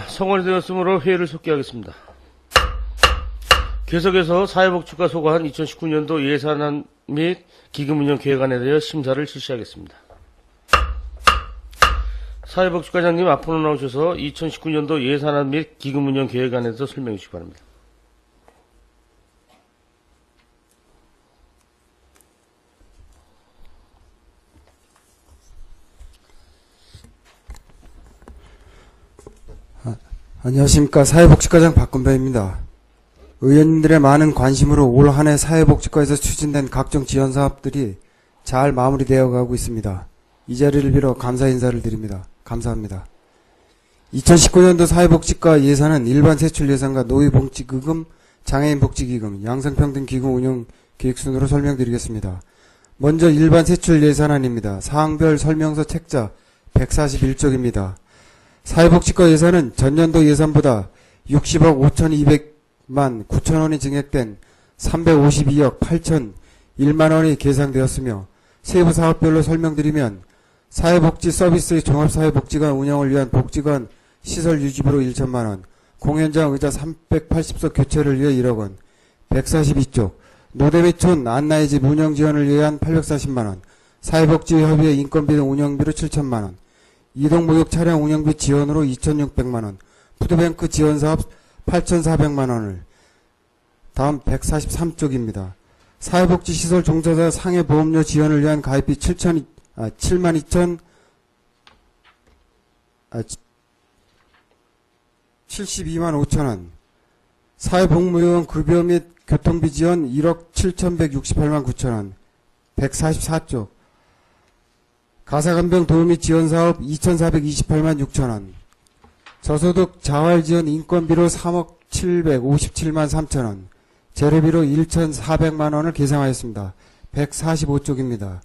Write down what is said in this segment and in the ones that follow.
성원이 되었으므로 회의를 속기하겠습니다. 계속해서 사회복지과 소관한 2019년도 예산안 및 기금운영 계획안에 대해 심사를 실시하겠습니다. 사회복지과장님 앞으로 나오셔서 2019년도 예산안 및 기금운영 계획안에 대해서 설명해 주시기 바랍니다. 안녕하십니까. 사회복지과장 박건배입니다. 의원님들의 많은 관심으로 올 한 해 사회복지과에서 추진된 각종 지원 사업들이 잘 마무리되어 가고 있습니다. 이 자리를 빌어 감사 인사를 드립니다. 감사합니다. 2019년도 사회복지과 예산은 일반 세출 예산과 노인복지기금, 장애인복지기금, 양성평등기금 운영 계획 순으로 설명드리겠습니다. 먼저 일반 세출 예산안입니다. 사항별 설명서 책자 141쪽입니다. 사회복지과 예산은 전년도 예산보다 60억 5,200만 9천원이 증액된 352억 8,001만원이 계상되었으며 세부 사업별로 설명드리면 사회복지 서비스의 종합사회복지관 운영을 위한 복지관 시설 유지비로 1천만원, 공연장 의자 380석 교체를 위해 1억원, 142쪽, 노대비촌 안나의집 운영 지원을 위한 840만원, 사회복지협의회 인건비 등 운영비로 7천만원, 이동목욕 차량 운영비 지원으로 2,600만원, 푸드뱅크 지원사업 8,400만원을. 다음 143쪽입니다. 사회복지시설 종사자 상해보험료 지원을 위한 가입비 72만 5천원, 사회복무요원 급여 및 교통비 지원 1억 7,168만 9천원, 144쪽, 가사간병 도우미 지원사업 2,428만 6천원, 저소득 자활지원 인건비로 3억 757만 3천원, 재료비로 1,400만원을 계상하였습니다. 145쪽입니다.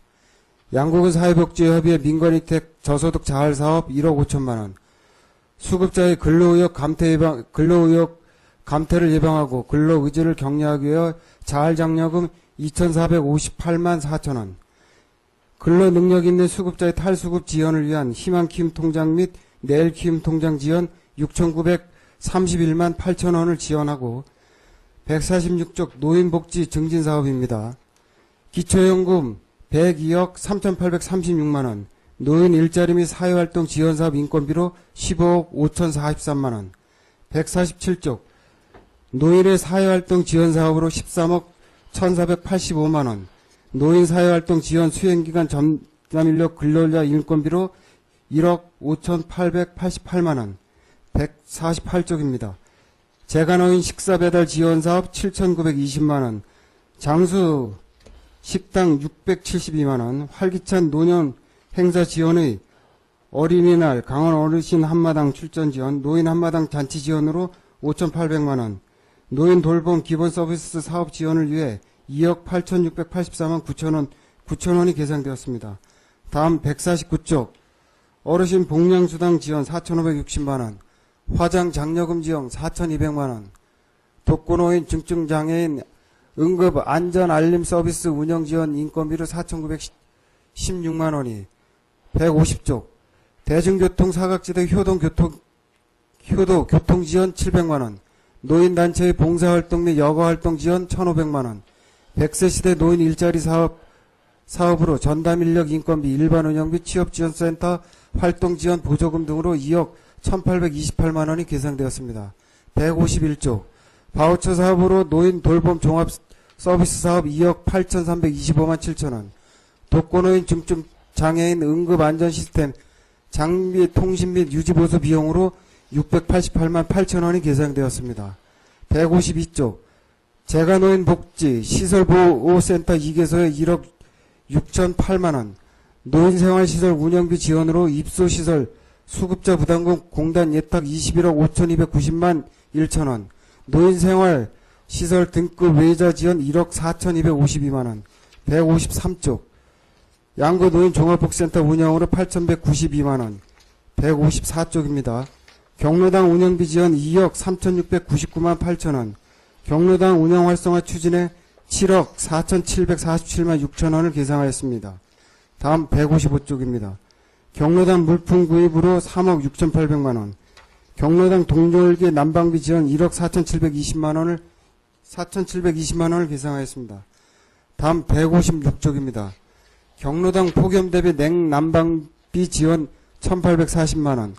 양국은 사회복지협의회 민간위택 저소득 자활사업 1억 5천만원, 수급자의 근로의욕 감퇴를 예방하고 근로의지를 격려하기 위해 자활장려금 2,458만 4천원, 근로능력 있는 수급자의 탈수급 지원을 위한 희망키움 통장 및 내일키움 통장 지원 6,931만 8천원을 지원하고 146쪽 노인복지 증진사업입니다. 기초연금 102억 3,836만원, 노인 일자리 및 사회활동 지원사업 인건비로 15억 5,043만원, 147쪽 노인의 사회활동 지원사업으로 13억 1,485만원, 노인 사회활동 지원 수행기간 전담인력 근로자 인건비로 1억 5,888만원, 148쪽입니다. 재가노인 식사배달 지원사업 7,920만원, 장수 식당 672만원, 활기찬 노년 행사 지원의 어린이날 강원 어르신 한마당 출전 지원, 노인 한마당 잔치 지원으로 5,800만원, 노인 돌봄 기본 서비스 사업 지원을 위해 2억 8,684만 9천원이 계상되었습니다. 다음 149쪽, 어르신 복량수당 지원 4,560만원, 화장 장려금 지원 4,200만원, 독거노인 중증장애인 응급 안전 알림 서비스 운영 지원 인건비로 4,916만원이. 150쪽, 대중교통 사각지대 효도 교통 지원 700만원, 노인단체의 봉사활동 및 여가활동 지원 1,500만원, 100세 시대 노인 일자리 사업으로 전담인력 인건비 일반 운영비 취업지원센터 활동 지원 보조금 등으로 2억 1,828만원이 계상되었습니다. 151쪽, 바우처 사업으로 노인 돌봄 종합 서비스 사업 2억 8,325만 7천원, 독거노인 중증 장애인 응급 안전 시스템 장비 통신 및 유지 보수 비용으로 688만 8천원이 계상되었습니다. 152쪽, 재가노인 복지 시설보호센터 2개소에 1억 6,008만원, 노인생활시설 운영비 지원으로 입소시설 수급자 부담금 공단 예탁 21억 5,290만 1천원, 노인생활시설 등급 외자 지원 1억 4,252만원, 153쪽, 양구 노인종합복지센터 운영으로 8,192만원, 154쪽입니다. 경로당 운영비 지원 2억 3,699만 8천원, 경로당 운영 활성화 추진에 7억 4,747만 6천원을 계상하였습니다. 다음 155쪽입니다. 경로당 물품 구입으로 3억 6,800만원, 경로당 동절기 난방비 지원 1억 4,720만 원을 계상하였습니다. 다음 156쪽입니다. 경로당 폭염 대비 냉난방비 지원 1,840만 원,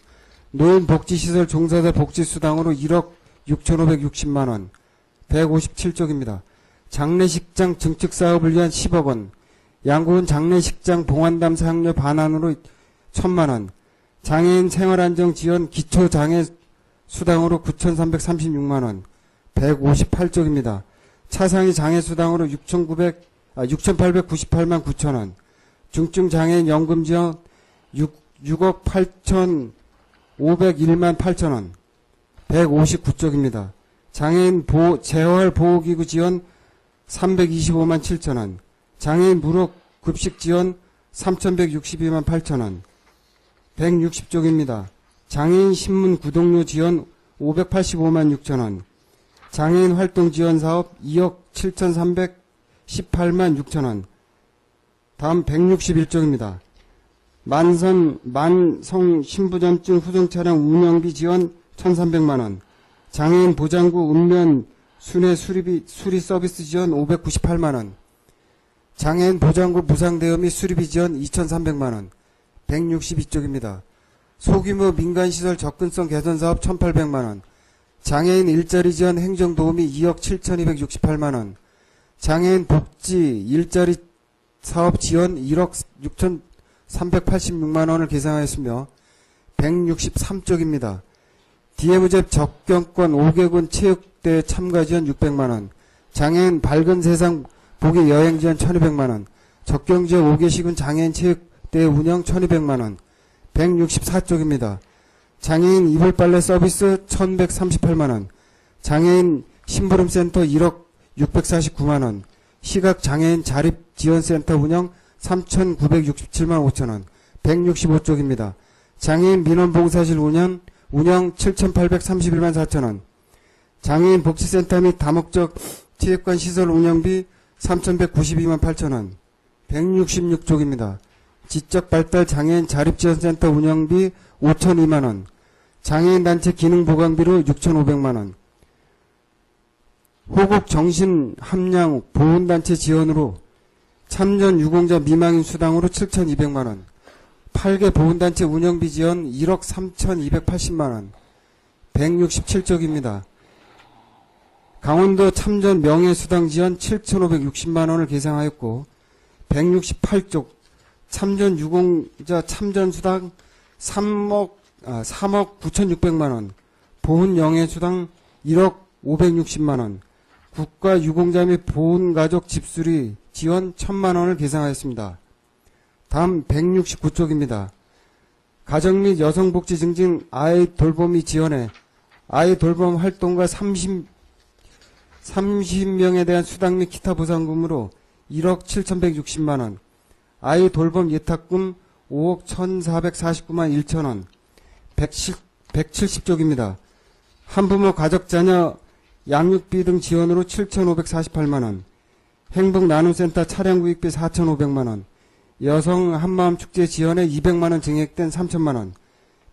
노인복지시설 종사자 복지수당으로 1억 6,560만 원, 157쪽입니다. 장례식장 증축사업을 위한 10억 원, 양구군 장례식장 봉안담 사용료 반환으로 1,000만 원, 장애인 생활안정 지원 기초장애 수당으로 9,336만 원, 158쪽입니다. 차상위 장애 수당으로 6,898만 9천 원, 중증 장애인 연금 지원 6억 8,501만 8천 원, 159쪽입니다. 장애인 재활 보호기구 지원 325만 7천 원, 장애인 무료 급식 지원 3,162만 8천 원, 160쪽입니다. 장애인 신문 구독료 지원 585만 6천 원, 장애인 활동 지원 사업 2억 7,318만 6천 원. 다음 161쪽입니다. 만성 신부전증 후송 차량 운영비 지원 1,300만 원, 장애인 보장구 읍면 순회 수리 서비스 지원 598만 원, 장애인 보장구 무상대여 및 수리비 지원 2,300만 원. 162쪽입니다. 소규모 민간시설 접근성 개선 사업 1,800만 원, 장애인 일자리 지원 행정도우미 2억 7,268만 원, 장애인 복지 일자리 사업 지원 1억 6,386만 원을 계상하였으며 163쪽입니다. DMZ 접경권 5개군 체육대회 참가 지원 600만 원, 장애인 밝은 세상 보기 여행 지원 1,200만 원, 접경지역 5개 시군 장애인 체육대회 운영 1,200만 원, 164쪽입니다. 장애인 이불빨래 서비스 1,138만 원, 장애인 심부름센터 1억 649만 원, 시각장애인 자립지원센터 운영 3,967만 5천 원, 165쪽입니다. 장애인 민원봉사실 운영 7,831만 4천 원, 장애인 복지센터 및 다목적 체육관 시설 운영비 3,192만 8천 원, 166쪽입니다. 지적발달 장애인 자립지원센터 운영비 5,002만 원, 장애인 단체 기능 보강비로 6,500만 원, 호국 정신 함량 보훈단체 지원으로 참전 유공자 미망인 수당으로 7,200만 원, 8개 보훈단체 운영비 지원 1억 3,280만 원, 167쪽입니다. 강원도 참전 명예수당 지원 7,560만 원을 계상하였고 168쪽 참전 유공자 참전수당 3억 9,600만 원, 보훈 영예수당 1억 560만 원, 국가 유공자 및 보훈가족 집수리 지원 1,000만 원을 계상하였습니다. 다음 169쪽입니다. 가정 및 여성복지 증진 아이 돌봄이 지원에 아이 돌봄 활동가 30명에 대한 수당 및 기타 보상금으로 1억 7,160만 원, 아이 돌봄 예탁금 5억 1,449만 1천 원, 170쪽입니다. 한부모 가족자녀 양육비 등 지원으로 7,548만 원, 행복 나눔센터 차량 구입비 4,500만 원, 여성 한마음 축제 지원에 200만 원 증액된 3천만 원,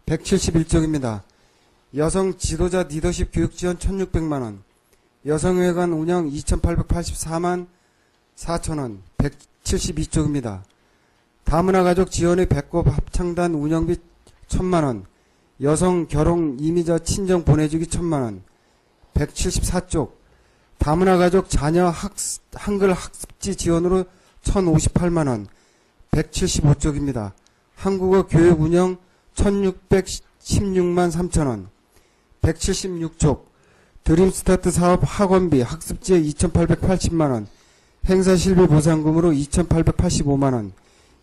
171쪽입니다. 여성 지도자 리더십 교육 지원 1,600만 원, 여성회관 운영 2,884만 4천 원, 172쪽입니다. 다문화 가족 지원의 배꼽 합창단 운영비 1,000만 원, 여성 결혼 이미자 친정 보내주기 1,000만 원, 174쪽 다문화 가족 자녀 한글 학습지 지원으로 1,058만 원, 175쪽입니다. 한국어 교육 운영 1,616만 3천 원, 176쪽 드림스타트 사업 학원비 학습지에 2,880만 원, 행사 실비 보상금으로 2,885만 원,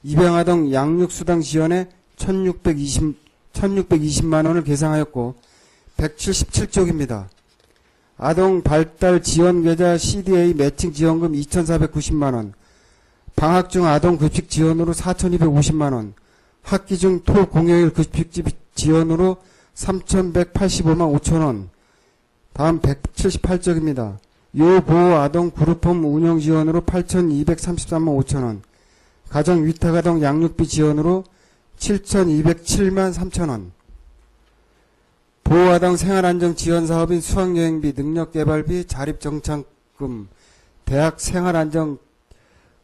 입양아동 양육수당 지원에 1,620만 원을 계상하였고 177쪽입니다. 아동 발달 지원 계좌 CDA 매칭 지원금 2,490만 원, 방학 중 아동 급식 지원으로 4,250만 원, 학기 중 토 공휴일 급식 지원으로 3,185만 5천 원. 다음 178쪽입니다. 요보호 아동 그룹홈 운영 지원으로 8,233만 5천 원, 가정 위탁아동 양육비 지원으로 7,207만 3천 원, 노아당 생활안정지원사업인 수학여행비, 능력개발비, 자립정착금, 대학 생활안정금으로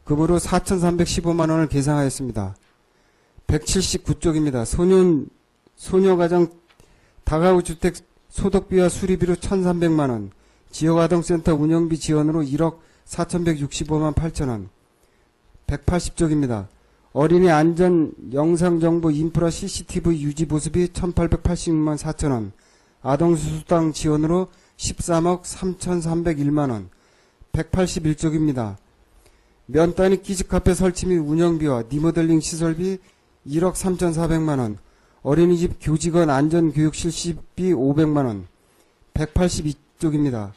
4,315만원을 계상하였습니다. 179쪽입니다. 소녀가정 다가구 주택 소득비와 수리비로 1,300만원, 지역아동센터 운영비 지원으로 1억 4,165만 8천원. 180쪽입니다. 어린이 안전 영상정보 인프라 CCTV 유지 보수비 1,886만 4천원, 아동수수당 지원으로 13억 3,301만원. 181쪽입니다. 면단위 키즈카페 설치 및 운영비와 리모델링 시설비 1억 3,400만원, 어린이집 교직원 안전교육 실시비 500만원. 182쪽입니다.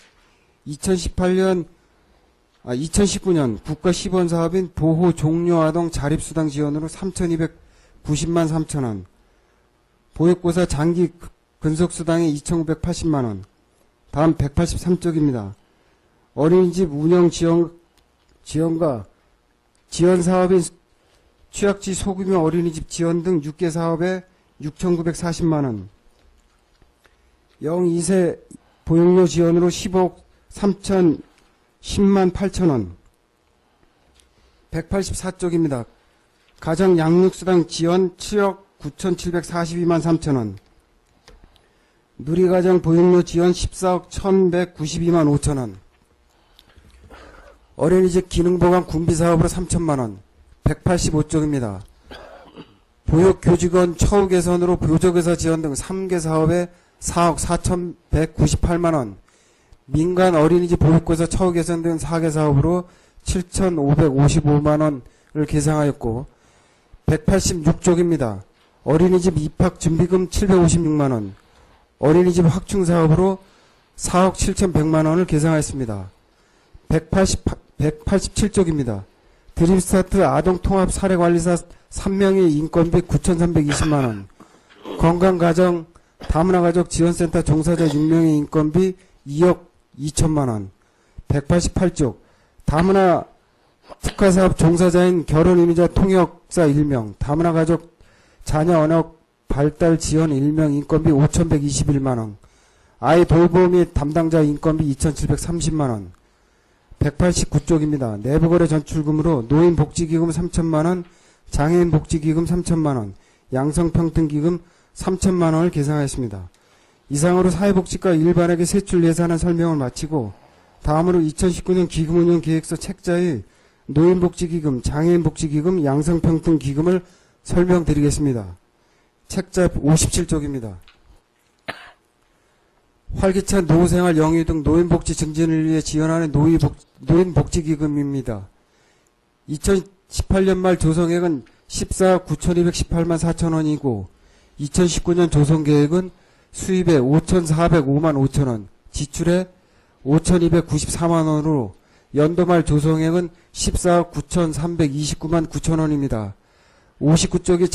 2019년 국가 시범사업인 보호 종료아동 자립수당 지원으로 3,290만 3천원, 보육고사 장기 근속수당에 2,980만원. 다음 183쪽입니다. 어린이집 운영 지원과 지원사업인 취약지 소규모 어린이집 지원 등 6개 사업에 6,940만원, 0-2세 보육료 지원으로 15억 3,010만 8천원. 184쪽입니다. 가정 양육수당 지원 7억 9,742만 3천원, 누리가정 보육료 지원 14억 1,192만 5천원, 어린이집 기능보강 군비사업으로 3천만원. 185쪽입니다. 보육교직원 처우 개선으로 보조교사 지원 등 3개 사업에 4억 4,198만원, 민간 어린이집 보육교사 처우 개선 등 4개 사업으로 7,555만원을 계상하였고, 186쪽입니다. 어린이집 입학준비금 756만원, 어린이집 확충사업으로 4억 7,100만원을 계상하였습니다. 187쪽입니다. 드림스타트 아동통합사례관리사 3명의 인건비 9,320만원, 건강가정 다문화가족 지원센터 종사자 6명의 인건비 2억 2천만원. 188쪽 다문화 특화사업 종사자인 결혼이민자 통역사 1명, 다문화가족 자녀 언어 발달 지원 1명 인건비 5,121만원, 아이 돌보 및 담당자 인건비 2,730만원. 189쪽입니다. 내부거래 전출금으로 노인복지기금 3천만원, 장애인복지기금 3천만원, 양성평등기금 3천만원을 계상하였습니다. 이상으로 사회복지과 일반에게 세출 예산안 설명을 마치고 다음으로 2019년 기금운영계획서 책자의 노인복지기금, 장애인복지기금, 양성평등기금을 설명드리겠습니다. 책자 57쪽입니다. 활기찬 노후생활 영유 등 노인복지 증진을 위해 지원하는 노인복지기금입니다. 2018년 말 조성액은 14억 9,218만 4천원이고 2019년 조성계획은 수입에 5,405만 5천원, 지출에 5,294만원으로 연도말 조성액은 14억 9,329만 9천원입니다. 59쪽이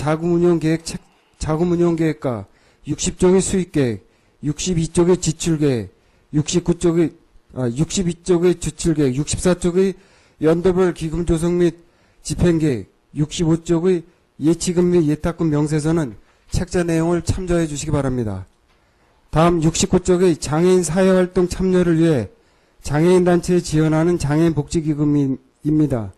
자금운용계획과 60쪽이 수입계획, 62쪽의 지출계획, 62쪽의 지출계획, 64쪽의 연도별 기금 조성 및 집행계획, 65쪽의 예치금 및 예탁금 명세서는 책자 내용을 참조해 주시기 바랍니다. 다음 69쪽의 장애인 사회활동 참여를 위해 장애인 단체에 지원하는 장애인 복지기금입니다.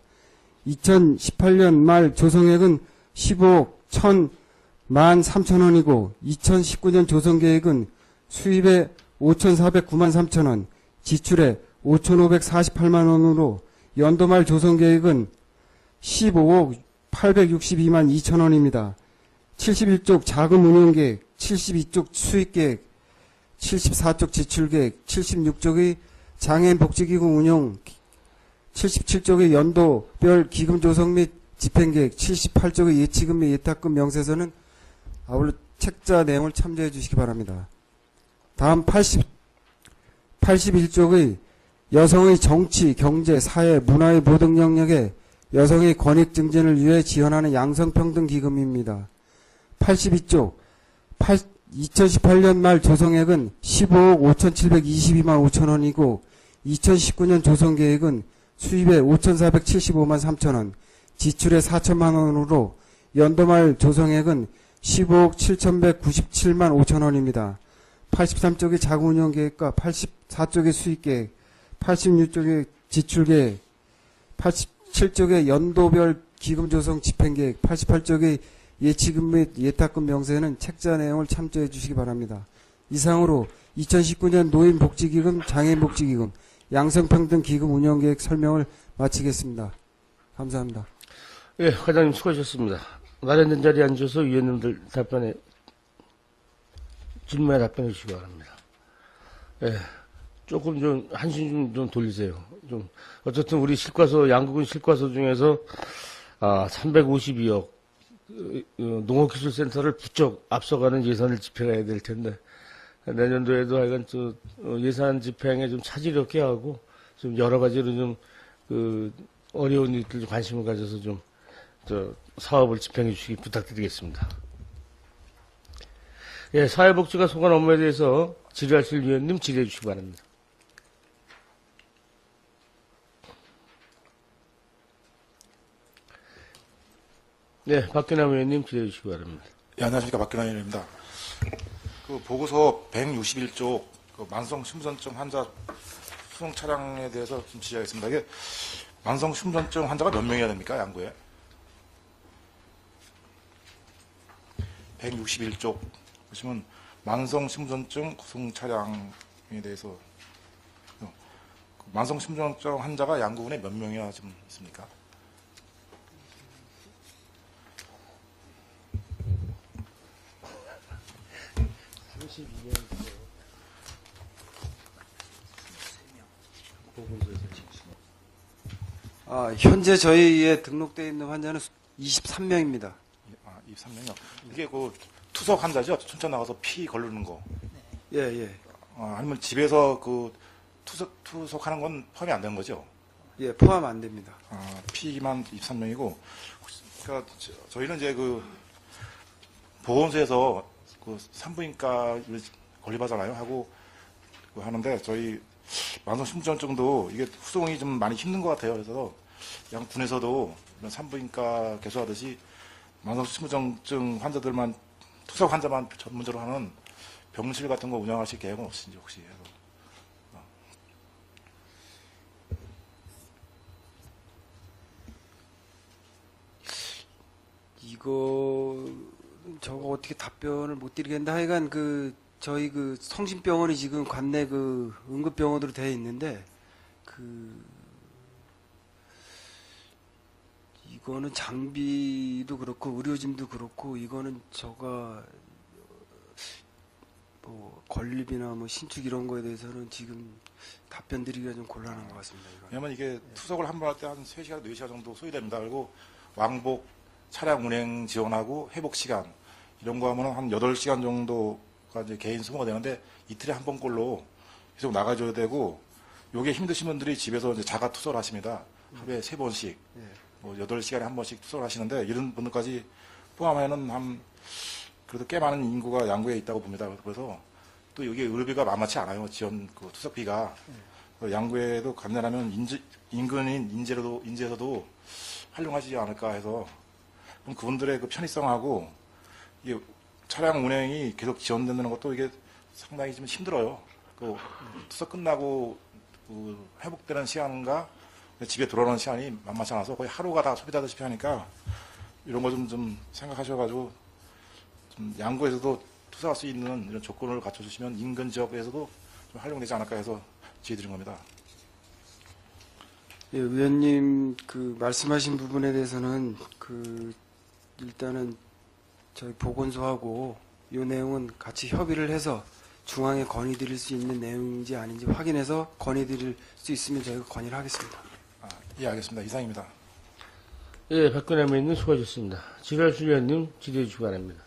2018년 말 조성액은 15억 1,000만 3천원이고 2019년 조성계획은 수입에 5,409만 3천원, 지출에 5,548만원으로 연도말 조성계획은 15억 862만 2천원입니다. 71쪽 자금운용계획, 72쪽 수입계획, 74쪽 지출계획, 76쪽의 장애인 복지기금 운용, 77쪽의 연도별 기금 조성 및 집행계획, 78쪽의 예치금 및 예탁금 명세서는 아울러 책자 내용을 참조해 주시기 바랍니다. 다음 81쪽의 여성의 정치, 경제, 사회, 문화의 모든 영역에 여성의 권익 증진을 위해 지원하는 양성평등기금입니다. 82쪽 2018년 말 조성액은 15억 5,722만 5천원이고 2019년 조성계획은 수입에 5,475만 3천원, 지출에 4천만원으로 연도말 조성액은 15억 7,197만 5천원입니다. 83쪽의 자구운영계획과 84쪽의 수익계획, 86쪽의 지출계획, 87쪽의 연도별 기금 조성 집행계획, 88쪽의 예치금 및 예탁금 명세는 책자 내용을 참조해 주시기 바랍니다. 이상으로 2019년 노인복지기금, 장애인복지기금, 양성평등기금 운영계획 설명을 마치겠습니다. 감사합니다. 예, 과장님 수고하셨습니다. 마련된 자리에 앉아서 위원님들 질문에 답변해 주시기 바랍니다. 예, 조금 좀 한심 좀 돌리세요. 좀 어쨌든 우리 실과서 양국은 실과서 중에서 352억 농업기술센터를 부쩍 앞서가는 예산을 집행해야 될 텐데 내년도에도 하여간 예산 집행에 좀 차질 없게 하고 좀 여러 가지로 좀 어려운 일들 관심을 가져서 좀 사업을 집행해 주시기 부탁드리겠습니다. 예, 사회복지가 소관 업무에 대해서 질의하실 위원님 질의해 주시기 바랍니다. 네, 박근혜 의원님 질의해 주시기 바랍니다. 예, 안녕하십니까. 박근혜 의원입니다. 그 보고서 161쪽 만성 심전증 환자 수송 차량에 대해서 좀 질의하겠습니다. 이게 만성 심전증 환자가 몇 명이야 됩니까? 양구에? 161쪽 보시면 만성 심전증 구송 차량에 대해서 만성 심전증 환자가 양구군에 몇 명이나 지금 있습니까? 현재 저희에 등록되어 있는 환자는 23명입니다. 23명이요. 이게 그 투석 환자죠? 춘천 나가서 피 걸르는 거. 예, 예. 아니면 집에서 그 투석하는 건 포함이 안 되는 거죠? 예, 포함 안 됩니다. 피만 23명이고, 그러니까 저희는 이제 그 보건소에서 그 산부인과를 건립하잖아요. 하고 하는데 저희 만성 심전증도 이게 후송이 좀 많이 힘든 것 같아요. 그래서 양 군에서도 이런 산부인과 개소하듯이 만성 심전증 환자들만 투석 환자만 전문적으로 하는 병실 같은 거 운영하실 계획은 없으신지 혹시 해서. 저거 어떻게 답변을 못 드리겠는데 하여간 저희 성심병원이 지금 관내 응급병원으로 되어 있는데 이거는 장비도 그렇고 의료진도 그렇고 이거는 건립이나 신축 이런 거에 대해서는 지금 답변 드리기가 좀 곤란한 것 같습니다. 왜냐면 이게 투석을 한 번 할 때 한 3시간, 4시간 정도 소요됩니다. 그리고 왕복 차량 운행 지원하고 회복 시간 이런 거 하면 한 8시간 정도가 이제 개인 소모가 되는데 이틀에 한 번꼴로 계속 나가줘야 되고 요게 힘드신 분들이 집에서 이제 자가 투석을 하십니다. 하루에 3번씩. 8시간에 한 번씩 투석을 하시는데 이런 분들까지 포함하면 그래도 꽤 많은 인구가 양구에 있다고 봅니다. 그래서 또 여기 의료비가 만만치 않아요. 지원 투석비가. 양구에도 간단하면 인근인 인재에서도 활용하지 않을까 해서 그럼 그분들의 그 편의성하고 이게 차량 운행이 계속 지연된다는 것도 이게 상당히 좀 힘들어요. 투석 끝나고 회복되는 시간과 집에 돌아오는 시간이 만만치 않아서 거의 하루가 다 소비되다시피 하니까 이런 거 좀 생각하셔가지고 좀 양구에서도 투석할 수 있는 이런 조건을 갖춰주시면 인근 지역에서도 좀 활용되지 않을까 해서 지어드린 겁니다. 예, 의원님 말씀하신 부분에 대해서는 일단은 저희 보건소하고 이 내용은 같이 협의를 해서 중앙에 건의드릴 수 있는 내용인지 아닌지 확인해서 건의드릴 수 있으면 저희가 건의를 하겠습니다. 예, 알겠습니다. 이상입니다. 예, 박근혜 의원님 수고하셨습니다. 질의하실 위원님 질의해 주시기 바랍니다.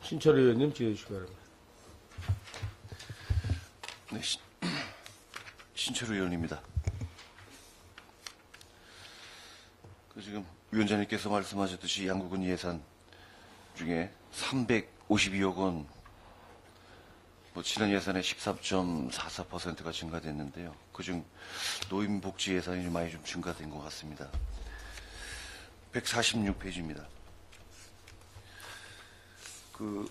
신철 의원님 질의해 주시기 바랍니다. 네, 신철 의원입니다. 지금 위원장님께서 말씀하셨듯이 양국은 예산 중에 352억 원 뭐 지난 예산에 13.44%가 증가됐는데요. 그중 노인복지 예산이 많이 좀 증가된 것 같습니다. 146페이지입니다. 그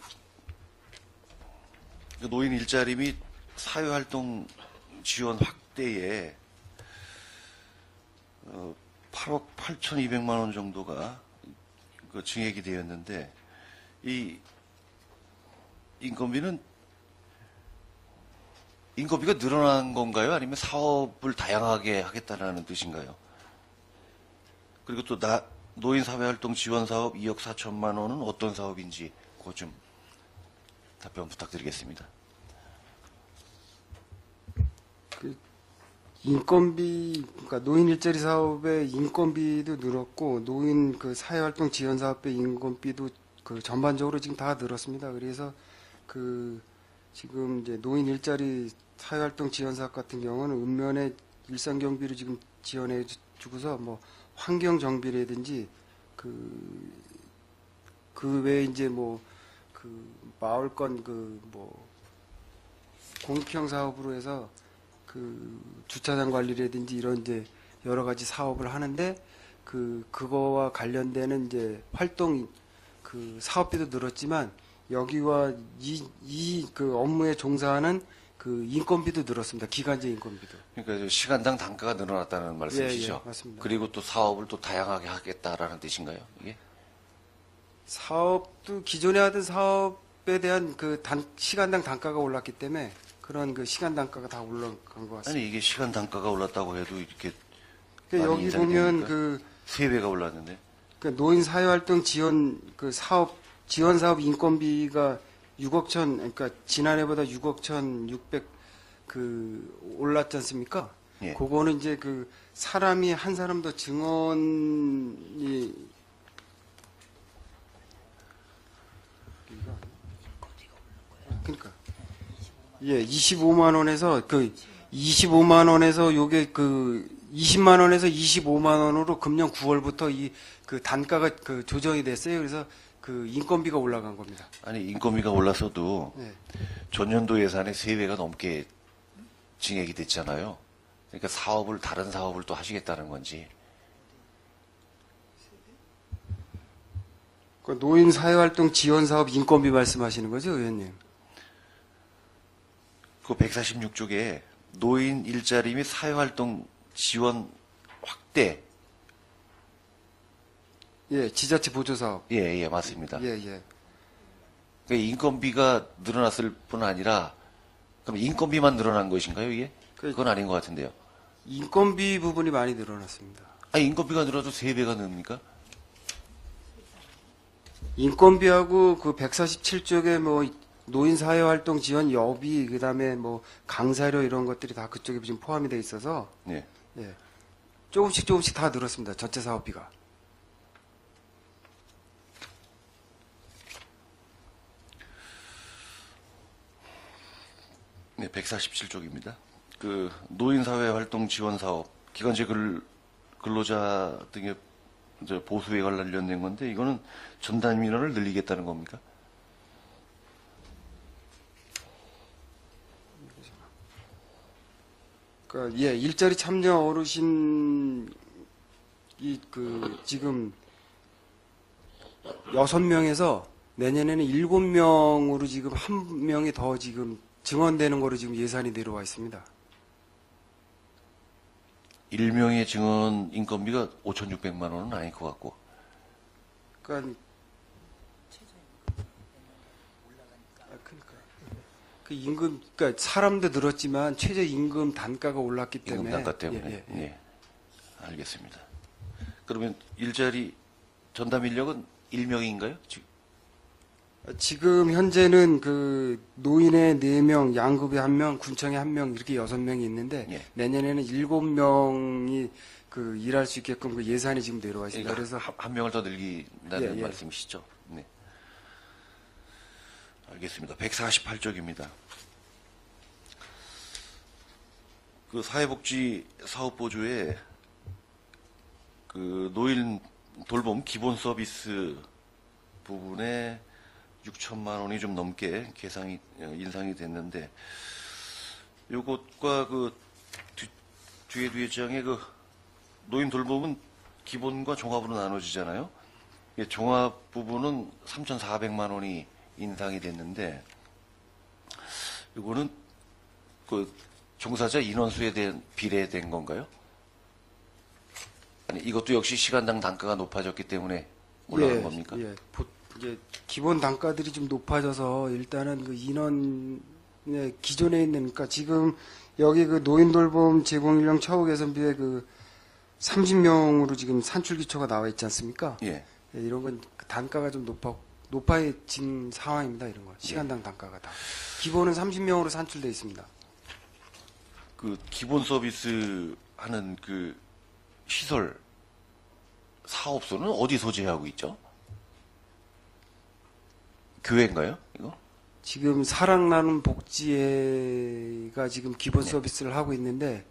노인 일자리 및 사회활동 지원 확대에 8억 8,200만 원 정도가 그 증액이 되었는데, 이 인건비가 늘어난 건가요? 아니면 사업을 다양하게 하겠다는 뜻인가요? 그리고 또 노인 사회활동 지원 사업 2억 4천만 원은 어떤 사업인지 그거 좀 답변 부탁드리겠습니다. 인건비, 그러니까 노인 일자리 사업의 인건비도 늘었고, 노인 그 사회활동 지원 사업의 인건비도 그 전반적으로 지금 다 늘었습니다. 그래서 그 지금 이제 노인 일자리 사회활동 지원 사업 같은 경우는 읍면에 일상 경비로 지금 지원해 주고서 뭐 환경 정비라든지 그 외에 이제 뭐 그 마을권 그 뭐 공익형 사업으로 해서 그 주차장 관리라든지 이런 이제 여러 가지 사업을 하는데 그거와 관련되는 이제 활동 그 사업비도 늘었지만 여기와 이 그 업무에 종사하는 그 인건비도 늘었습니다. 기간제 인건비도. 그러니까 시간당 단가가 늘어났다는 말씀이시죠? 예, 맞습니다. 그리고 또 사업을 또 다양하게 하겠다라는 뜻인가요? 이게? 사업도 기존에 하던 사업에 대한 그 시간당 단가가 올랐기 때문에 그런 그 시간 단가가 다 올라간 것 같습니다. 아니 이게 시간 단가가 올랐다고 해도 이렇게 그러니까 많이 여기 인상이 보면 됩니까? 그 세 배가 올랐는데. 노인 사회활동 지원 그 사업 지원 사업 인건비가 6억 천 그러니까 지난해보다 6억 1,600 그 올랐지 않습니까? 예. 그거는 이제 그 사람이 한 사람도 증언이 그러니까 예 25만 원에서 그 25만 원에서 요게 그 20만 원에서 25만 원으로 금년 9월부터 이 그 단가가 그 조정이 됐어요. 그래서 그 인건비가 올라간 겁니다. 아니 인건비가 올랐어도 네. 전년도 예산의 세 배가 넘게 증액이 됐잖아요. 그러니까 다른 사업을 또 하시겠다는 건지. 그 노인 사회활동 지원 사업 인건비 말씀하시는 거죠, 의원님? 그 146쪽에 노인 일자리 및 사회활동 지원 확대. 예, 지자체 보조 사업. 예, 맞습니다. 예, 예. 그러니까 인건비가 늘어났을 뿐 아니라 그럼 인건비만 늘어난 것인가요, 이게? 그건 아닌 것 같은데요. 인건비 부분이 많이 늘어났습니다. 아니 인건비가 늘어도 세 배가 늡니까? 인건비하고 그 147쪽에 뭐 노인 사회활동 지원 여비 그다음에 뭐 강사료 이런 것들이 다 그쪽에 지금 포함이 돼 있어서 네. 예. 조금씩 다 늘었습니다. 전체 사업비가. 네, 147쪽입니다. 그 노인사회활동 지원 사업 기간제 근로자 등의 이제 보수에 관련된 건데 이거는 전담 민원을 늘리겠다는 겁니까? 그러니까 예, 일자리 참여 어르신 지금 6명에서 내년에는 7명으로 지금 한 명이 더 지금 증원되는 거로 지금 예산이 내려와 있습니다. 1명의 증원 인건비가 5,600만 원은 아닐 것 같고. 그러니까 그 임금 그러니까 사람도 늘었지만 최저 임금 단가가 올랐기 때문에 임금 단가 때문에. 예. 네. 알겠습니다. 그러면 일자리 전담 인력은 1명인가요? 지금 현재는 그 노인의 4명, 양급에 1명, 군청에 1명 이렇게 6명이 있는데 예. 내년에는 7명이 그 일할 수 있게끔 그 예산이 지금 내려와 있습니다. 그러니까 그래서 한 명을 더 늘린다는 예. 말씀이시죠? 네. 알겠습니다. 148쪽입니다. 그 사회복지 사업보조에 그 노인 돌봄 기본 서비스 부분에 6천만 원이 좀 넘게 인상이 됐는데, 요것과 그 뒤에 장에 그 노인 돌봄은 기본과 종합으로 나눠지잖아요. 예, 종합 부분은 3,400만 원이 인상이 됐는데, 이거는 그 종사자 인원수에 대한 비례된 건가요? 아니, 이것도 역시 시간당 단가가 높아졌기 때문에 올라간 겁니까? 예. 이제 기본 단가들이 좀 높아져서 일단은 그 인원의 기존에 있는, 그러니까 지금 여기 그 노인 돌봄 제공 인력 처우 개선비에 그 30명으로 지금 산출 기초가 나와 있지 않습니까? 예. 예, 이런 건 단가가 좀 높아진 상황입니다. 이런 거 시간당 단가가 다 기본은 30명으로 산출돼 있습니다. 그 기본 서비스 하는 그 시설 사업소는 어디 소재하고 있죠? 교회인가요? 이거? 지금 사랑 나눔 복지회가 지금 기본 서비스를 하고 있는데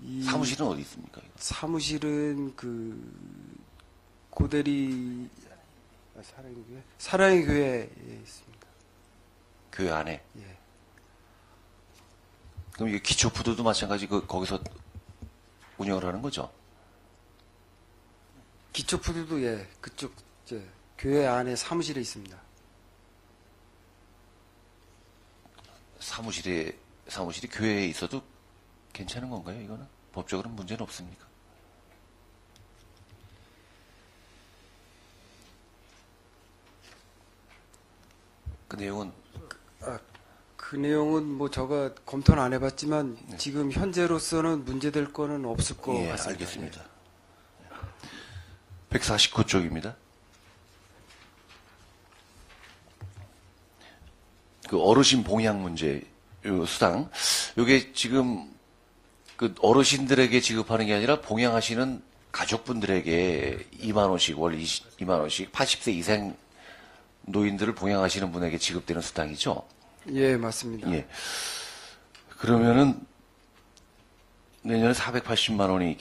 이 사무실은 어디 있습니까? 이거? 사무실은 그 고대리 사랑의 교회에 있습니다. 교회 안에. 예. 그럼 이게 기초푸드도 마찬가지 거기서 운영을 하는 거죠? 기초푸드도 예 그쪽 교회 안에 사무실에 있습니다. 사무실이 교회에 있어도 괜찮은 건가요? 이거는 법적으로는 문제는 없습니까? 그 내용은 그 내용은 뭐 제가 검토는 안 해봤지만 네. 지금 현재로서는 문제될 거는 없을 것 예, 같습니다. 알겠습니다. 149쪽입니다. 그 어르신 봉양 문제, 요 수당. 요게 지금 그 어르신들에게 지급하는 게 아니라 봉양하시는 가족분들에게 2만 원씩, 월 2만 원씩 80세 이상 노인들을 봉양하시는 분에게 지급되는 수당이죠? 예, 맞습니다. 예. 그러면은 내년에 480만 원이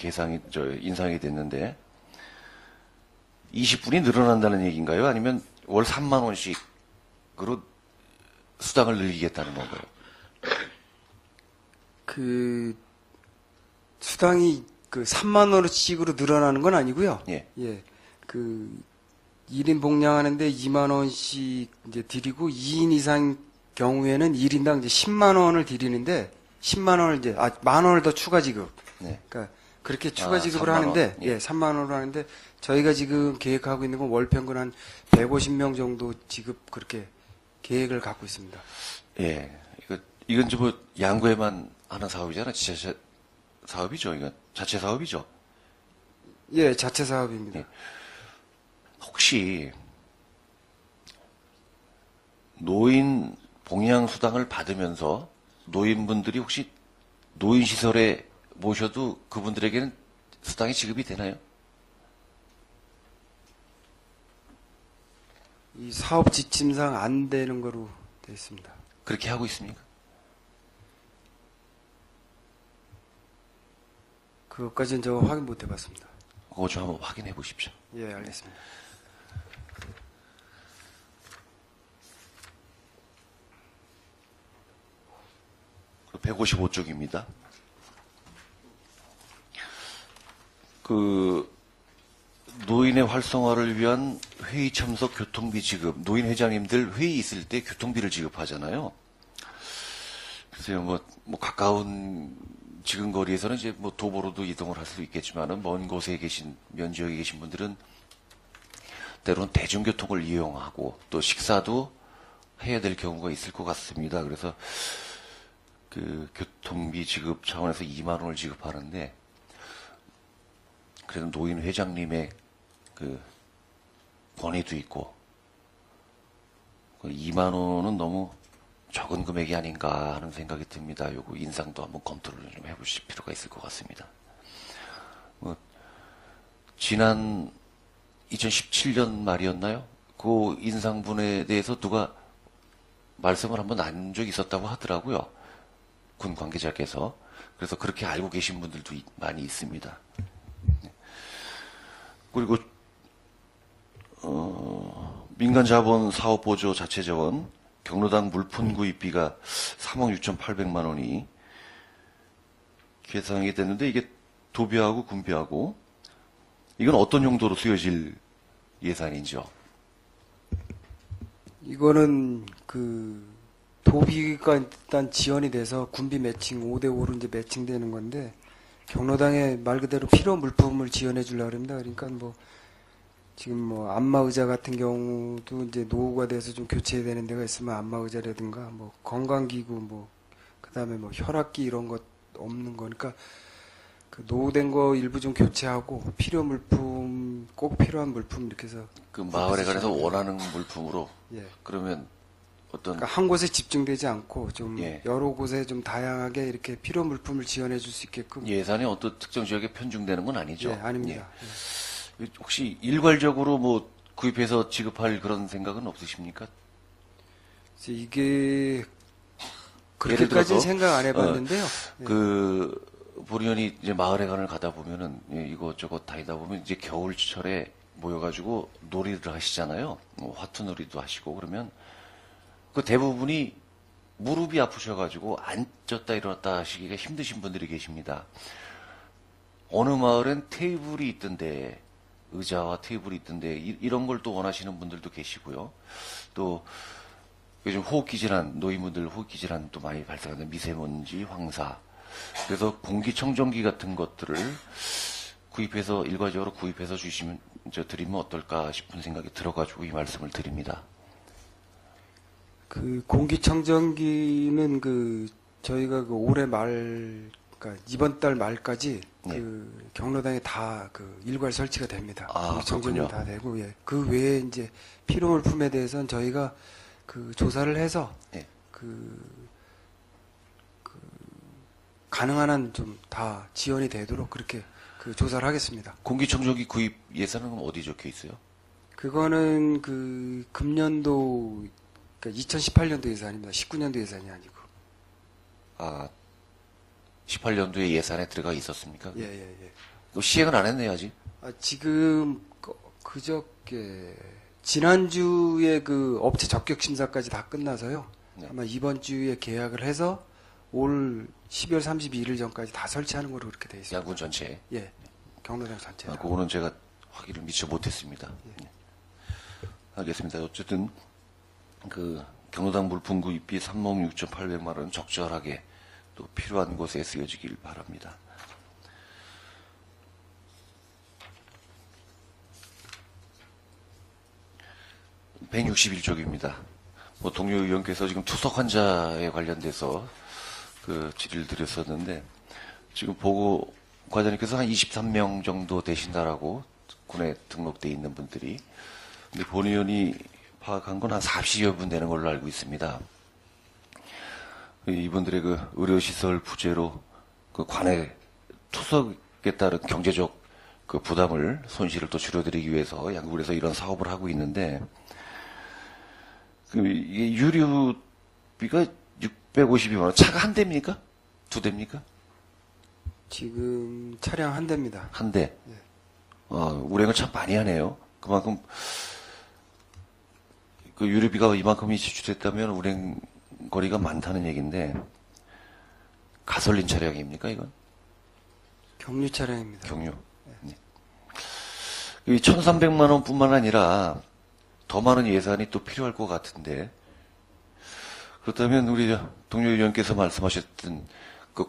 인상이 됐는데 20분이 늘어난다는 얘기인가요? 아니면 월 3만 원씩으로 수당을 늘리겠다는 건가요? 그 수당이 그 3만 원씩으로 늘어나는 건 아니고요. 예. 예. 그 1인 봉양하는데 2만 원씩 이제 드리고 2인 이상 경우에는 1인당 이제 10만 원을 드리는데 10만 원을 이제 만 원을 더 추가 지급. 네. 그러니까 그렇게 추가 지급을 3만 원. 하는데 예. 예, 3만 원으로 하는데 저희가 지금 계획하고 있는 건 월 평균 한 150명 정도 지급 그렇게 계획을 갖고 있습니다. 예. 이건 뭐 양구에만 하는 사업이잖아요. 지자체 사업이죠. 이건 자체 사업이죠. 예, 자체 사업입니다. 예. 혹시 노인 봉양 수당을 받으면서 노인분들이 혹시 노인시설에 모셔도 그분들에게는 수당이 지급이 되나요? 이 사업 지침상 안 되는 거로 되어 있습니다. 그렇게 하고 있습니까? 그것까지는 저 확인 못 해봤습니다. 그거 좀 한번 확인해 보십시오. 예, 알겠습니다. 그 155쪽입니다. 그 노인의 활성화를 위한 회의 참석 교통비 지급, 노인 회장님들 회의 있을 때 교통비를 지급하잖아요. 글쎄요, 뭐 가까운 지근거리에서는 이제 뭐 도보로도 이동을 할 수도 있겠지만은 먼 곳에 면 지역에 계신 분들은 때로는 대중교통을 이용하고 또 식사도 해야 될 경우가 있을 것 같습니다. 그래서 그 교통비 지급 차원에서 2만 원을 지급하는데 그래도 노인 회장님의 그 권위도 있고 2만 원은 너무 적은 금액이 아닌가 하는 생각이 듭니다. 요거 인상도 한번 검토를 좀 해보실 필요가 있을 것 같습니다. 지난 2017년 말이었나요? 그 인상분에 대해서 누가 말씀을 한번 한 적이 있었다고 하더라고요. 군 관계자께서. 그래서 그렇게 알고 계신 분들도 많이 있습니다. 그리고 민간자본 사업보조 자체자원, 경로당 물품 구입비가 3억 6,800만 원이 계상이 됐는데 이게 도비하고 군비하고 이건 어떤 용도로 쓰여질 예산인지요? 이거는 도비가 일단 지원이 돼서 군비 매칭 5대5로 이제 매칭되는 건데 경로당에 말 그대로 필요 물품을 지원해 주려고 합니다. 그러니까 지금 안마 의자 같은 경우도 이제 노후가 돼서 좀 교체해야 되는 데가 있으면 안마 의자라든가 건강기구 그다음에 혈압기 이런 것 없는 거니까 그 노후된 거 일부 좀 교체하고 필요 물품 꼭 필요한 물품 이렇게 해서 그 마을에 관해서 원하는 물품으로 예. 그러면 어떤 그러니까 한 곳에 집중되지 않고 좀 예. 여러 곳에 좀 다양하게 이렇게 필요 물품을 지원해 줄 수 있게끔 예산이 어떤 특정 지역에 편중되는 건 아니죠? 예, 아닙니다. 예. 혹시 일괄적으로 구입해서 지급할 그런 생각은 없으십니까? 그래서 이게 예를 그렇게까지 들어서, 생각 안 해봤는데요. 예. 본의원이 이제 마을회관을 가다 보면은 이것저것 다니다 보면 이제 겨울철에 모여가지고 놀이를 하시잖아요. 화투놀이도 하시고 그러면 그 대부분이 무릎이 아프셔가지고 앉았다 일어났다 하시기가 힘드신 분들이 계십니다. 어느 마을엔 테이블이 있던데 의자와 테이블이 있던데 이런 걸 또 원하시는 분들도 계시고요. 또 요즘 호흡기 질환, 노인분들 호흡기 질환도 많이 발생하는 미세먼지, 황사. 그래서 공기청정기 같은 것들을 일괄적으로 구입해서 드리면 어떨까 싶은 생각이 들어가지고 이 말씀을 드립니다. 그 공기청정기는 저희가 올해 그러니까 이번 달 말까지 네. 경로당에 다 일괄 설치가 됩니다. 아, 공기청정기 그렇군요. 다 되고 예. 그 외에 이제 필요 물품에 대해서는 저희가 조사를 해서 네. 가능한 한 좀 다 지원이 되도록 그렇게 조사를 하겠습니다. 공기청정기 구입 예산은 그럼 어디 적혀 있어요? 그거는 금년도 그러니까 2018년도 예산입니다. 19년도 예산이 아니고. 아, 18년도에 예산에 들어가 있었습니까? 예. 시행은 안 했네요, 아직. 지금 그저께 지난주에 업체 적격 심사까지 다 끝나서요. 네. 아마 이번 주에 계약을 해서 올 12월 31일 전까지 다 설치하는 걸로 그렇게 돼 있습니다. 양군 전체에. 예. 경로당 전체. 그거는 제가 확인을 미처 못했습니다. 네. 알겠습니다. 어쨌든 경로당 물품 구입비 3억 6,800만 원 적절하게 또 필요한 곳에 쓰여지길 바랍니다. (161쪽입니다) 동료 의원께서 지금 투석 환자에 관련돼서 질의를 드렸었는데 지금 보고 과장님께서 한 23명 정도 되신다라고 군에 등록돼 있는 분들이 근데 본 의원이 파악한 건 한 40여 분 되는 걸로 알고 있습니다. 이분들의 의료시설 부재로 관의 투석에 따른 경제적 부담을 손실을 또 줄여드리기 위해서 양국에서 이런 사업을 하고 있는데 이게 유류비가 652만 원. 차가 한 대입니까? 두 대입니까? 지금 차량 한 대입니다. 한 대. 예. 운행을 참 많이 하네요. 그만큼 유류비가 이만큼이 지출됐다면 운행 거리가 많다는 얘기인데 가솔린 차량입니까 이건? 경유 차량입니다. 경유. 네. 이 1,300만 원뿐만 아니라 더 많은 예산이 또 필요할 것 같은데 그렇다면 우리 동료 의원께서 말씀하셨던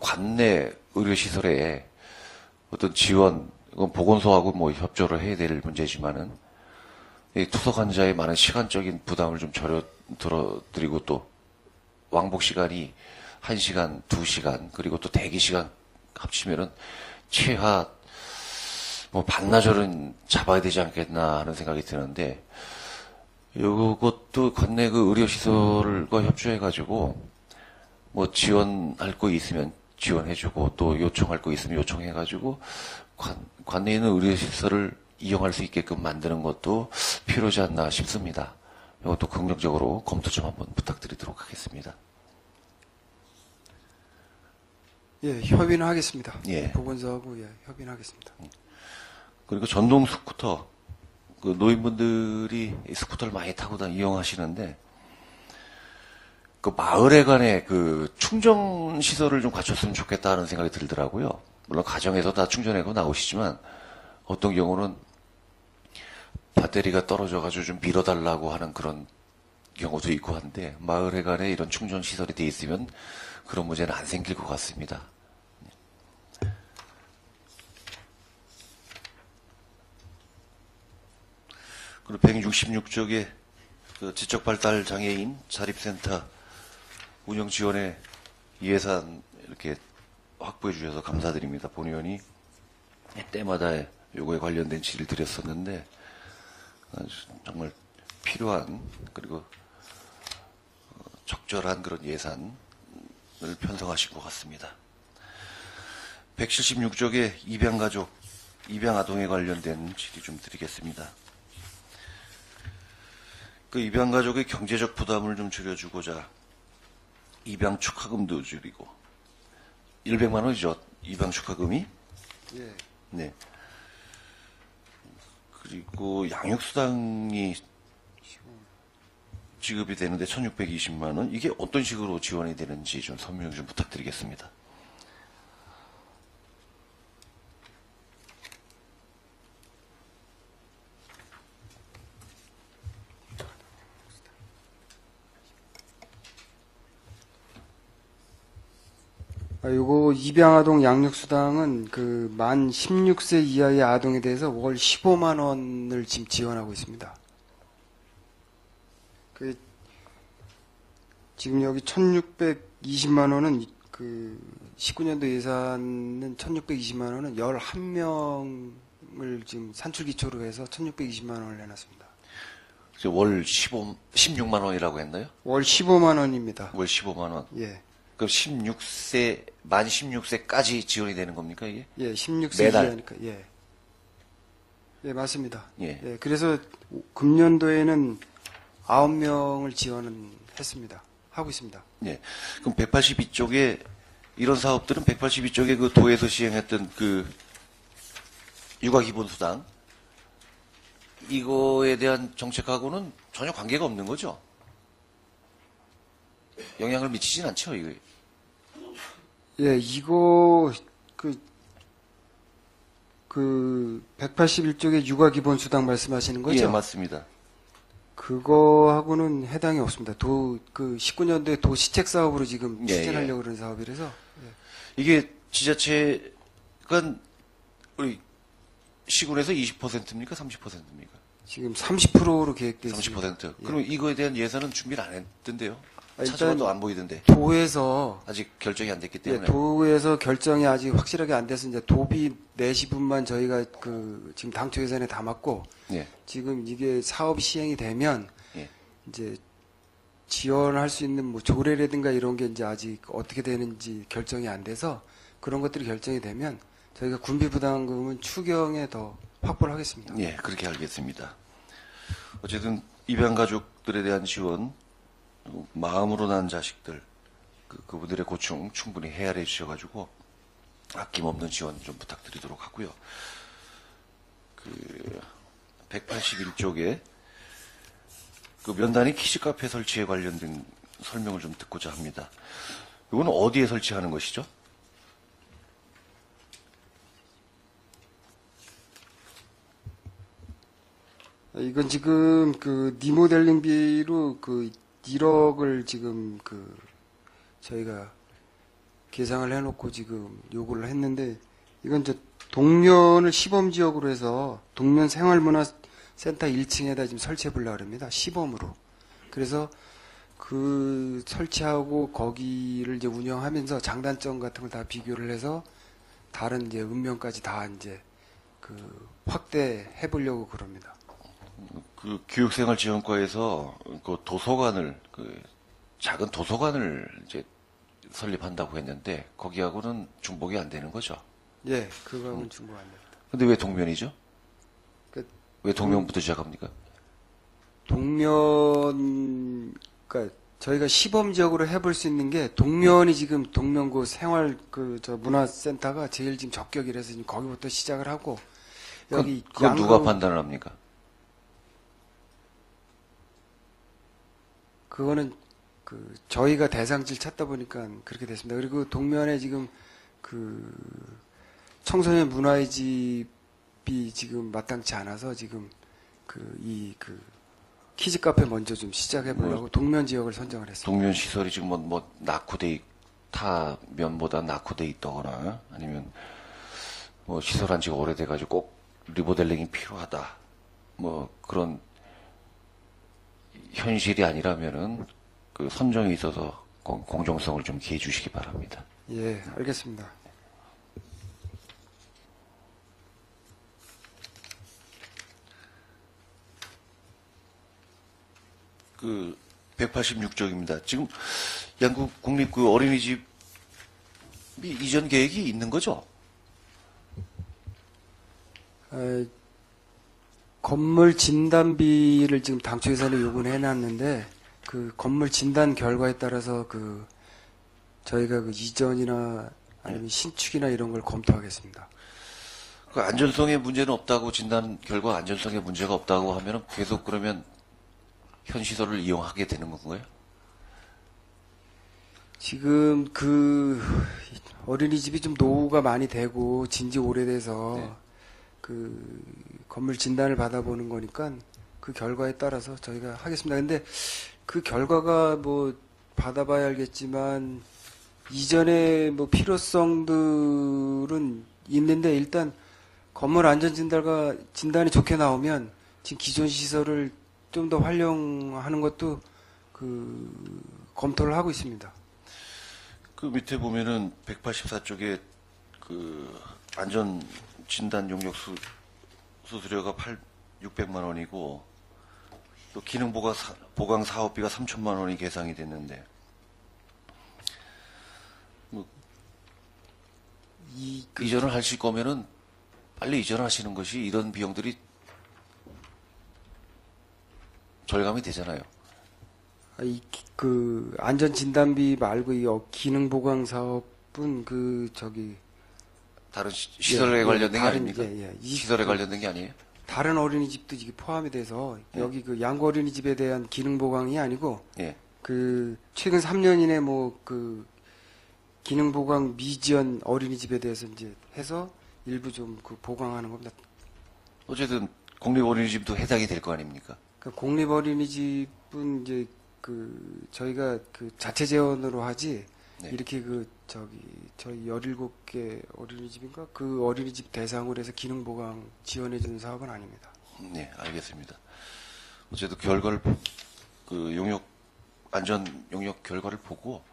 관내 의료시설에 어떤 지원, 보건소하고 협조를 해야 될 문제지만은 이 투석 환자의 많은 시간적인 부담을 좀 들어드리고 또 왕복 시간이 1시간, 2시간 그리고 또 대기 시간 합치면은 최하 반나절은 잡아야 되지 않겠나 하는 생각이 드는데 이것도 관내 의료시설과 협조해가지고 지원할 거 있으면 지원해주고 또 요청할 거 있으면 요청해가지고 관내에 있는 의료시설을 이용할 수 있게끔 만드는 것도 필요하지 않나 싶습니다. 이것도 긍정적으로 검토 좀 한번 부탁드리도록 하겠습니다. 예, 협의는 하겠습니다. 예. 보건소하고 협의는 하겠습니다. 그리고 전동 스쿠터 그 노인분들이 이 스쿠터를 많이 타고 이용하시는데, 그 마을에 관해 그 충전 시설을 좀 갖췄으면 좋겠다는 생각이 들더라고요. 물론 가정에서 다 충전하고 나오시지만 어떤 경우는 배터리가 떨어져가지고 좀 밀어달라고 하는 그런 경우도 있고 한데, 마을에 관해 이런 충전 시설이 돼 있으면 그런 문제는 안 생길 것 같습니다. 그리고 166쪽에 그 지적발달 장애인 자립센터 운영 지원에 예산 이렇게 확보해 주셔서 감사드립니다. 본의원이 때마다 요거에 관련된 질의를 드렸었는데 정말 필요한 그리고 적절한 그런 예산을 편성하신 것 같습니다. 176쪽에 입양가족, 입양아동에 관련된 질의 좀 드리겠습니다. 그 입양가족의 경제적 부담을 좀 줄여주고자 입양 축하금도 줄이고 100만 원이죠. 입양 축하금이. 예. 네. 그리고 양육수당이 지급이 되는데 1,620만 원. 이게 어떤 식으로 지원이 되는지 좀 설명 좀 부탁드리겠습니다. 요거 입양아동 양육수당은 그 만 16세 이하의 아동에 대해서 월 15만 원을 지금 지원하고 있습니다. 그 지금 여기 1,620만 원은 그 19년도 예산은 1,620만 원은 11명을 지금 산출 기초로 해서 1,620만 원을 내놨습니다. 월 16만 원이라고 했나요? 월 15만 원입니다. 월 15만 원. 예. 그럼 만 16세까지 지원이 되는 겁니까, 이게? 예, 16세 매달? 이하니까. 예. 예, 맞습니다. 예. 예, 그래서 금년도에는 9명을 지원은 했습니다. 하고 있습니다. 예. 그럼 182쪽에, 이런 사업들은 182쪽에 그 도에서 시행했던 그 육아기본수당, 이거에 대한 정책하고는 전혀 관계가 없는 거죠? 영향을 미치진 않죠, 이거. 예, 이거, 181쪽에 육아기본수당 말씀하시는 거죠? 예, 맞습니다. 그거하고는 해당이 없습니다. 19년도에 도시책 사업으로 지금 예, 추진하려고 그러는 사업이라서. 이게 지자체가 우리 시군에서 20%입니까? 30%입니까? 지금 30%로 계획되어 있습니다. 30%. 그럼 이거에 대한 예산은 준비를 안 했던데요? 일단 찾아봐도 안 보이던데. 도에서 아직 결정이 안 됐기 예, 때문에. 도에서 결정이 아직 확실하게 안 돼서 이제 도비 내시분만 저희가 지금 당초 예산에 담았고 예. 지금 이게 사업 시행이 되면 예. 이제 지원할 수 있는 뭐 조례라든가 이런 게 이제 아직 어떻게 되는지 결정이 안 돼서 그런 것들이 결정이 되면 저희가 군비 부담금은 추경에 더 확보를 하겠습니다. 예, 그렇게 알겠습니다. 어쨌든 입양 가족들에 대한 지원, 마음으로 난 자식들, 그분들의 고충 충분히 헤아려 주셔가지고 아낌없는 지원 좀 부탁드리도록 하고요. 181쪽에 그 면단위 키즈카페 설치에 관련된 설명을 좀 듣고자 합니다. 이건 어디에 설치하는 것이죠? 이건 지금 리모델링비로 1억을 지금 저희가 계상을 해놓고 지금 요구를 했는데 이건 이제 동면을 시범지역으로 해서 동면 생활문화센터 1층에다 지금 설치해 보려고 합니다. 시범으로. 그래서 설치하고 거기를 이제 운영하면서 장단점 같은 걸 다 비교를 해서 다른 이제 읍면까지 다 이제 확대해 보려고 그럽니다. 그 교육생활지원과에서 그 도서관을 작은 도서관을 이제 설립한다고 했는데 거기하고는 중복이 안 되는 거죠. 예, 그거는 중복 안 됩니다. 근데 왜 동면이죠? 왜 동면부터 시작합니까? 그러니까 저희가 시범 지역으로 해볼 수 있는 게 동면이 지금 동면고 생활 문화센터가 제일 지금 적격이라서 지금 거기부터 시작을 하고 여기 그건 누가 판단을 합니까? 그거는 저희가 대상지를 찾다 보니까 그렇게 됐습니다. 그리고 동면에 지금 청소년 문화의 집이 지금 마땅치 않아서 지금 키즈 카페 먼저 좀 시작해 보려고 동면 지역을 선정을 했습니다. 동면 시설이 지금 타 면보다 낙후돼 있다거나 아니면 뭐 시설한 지가 오래돼가지고 꼭 리모델링이 필요하다. 뭐 그런 현실이 아니라면은 그 선정에 있어서 공정성을 좀 기해 주시기 바랍니다. 예, 알겠습니다. 그 186쪽입니다. 지금 양국 국립 어린이집 이전 계획이 있는 거죠? 건물 진단비를 지금 당초 예산에 요구는 해놨는데 그 건물 진단 결과에 따라서 저희가 이전이나 아니면 신축이나 이런 걸 검토하겠습니다. 그 안전성에 문제는 없다고 진단 결과 안전성에 문제가 없다고 하면은 계속 그러면 현 시설을 이용하게 되는 건가요? 지금 어린이집이 좀 노후가 많이 되고 진지 오래돼서 건물 진단을 받아보는 거니까 그 결과에 따라서 저희가 하겠습니다. 근데 그 결과가 뭐 받아봐야 알겠지만 이전에 뭐 필요성들은 있는데 일단 건물 안전 진단이 좋게 나오면 지금 기존 시설을 좀 더 활용하는 것도 검토를 하고 있습니다. 그 밑에 보면은 184쪽에 안전 진단 용역 수수료가 600만 원이고 또 기능 보강 사업비가 3천만 원이 계상이 됐는데 이전을 하실 거면은 빨리 이전하시는 것이 이런 비용들이 절감이 되잖아요. 안전 진단비 말고 이 기능 보강 사업은 다른 시설에 관련된 게 아닙니까? 시설에 그 관련된 게 아니에요? 다른 어린이집도 이게 포함이 돼서 여기 양구 어린이집에 대한 기능 보강이 아니고 예. 최근 3년 이내 기능 보강 미지연 어린이집에 대해서 이제 해서 일부 좀 보강하는 겁니다. 어쨌든 공립 어린이집도 해당이 될 거 아닙니까? 공립 어린이집은 이제 저희가 자체 재원으로 하지 네. 이렇게 저희 17개 어린이집인가 그 어린이집 대상으로 해서 기능 보강 지원해 주는 사업은 아닙니다. 네, 알겠습니다. 어쨌든 결과를 안전 용역 결과를 보고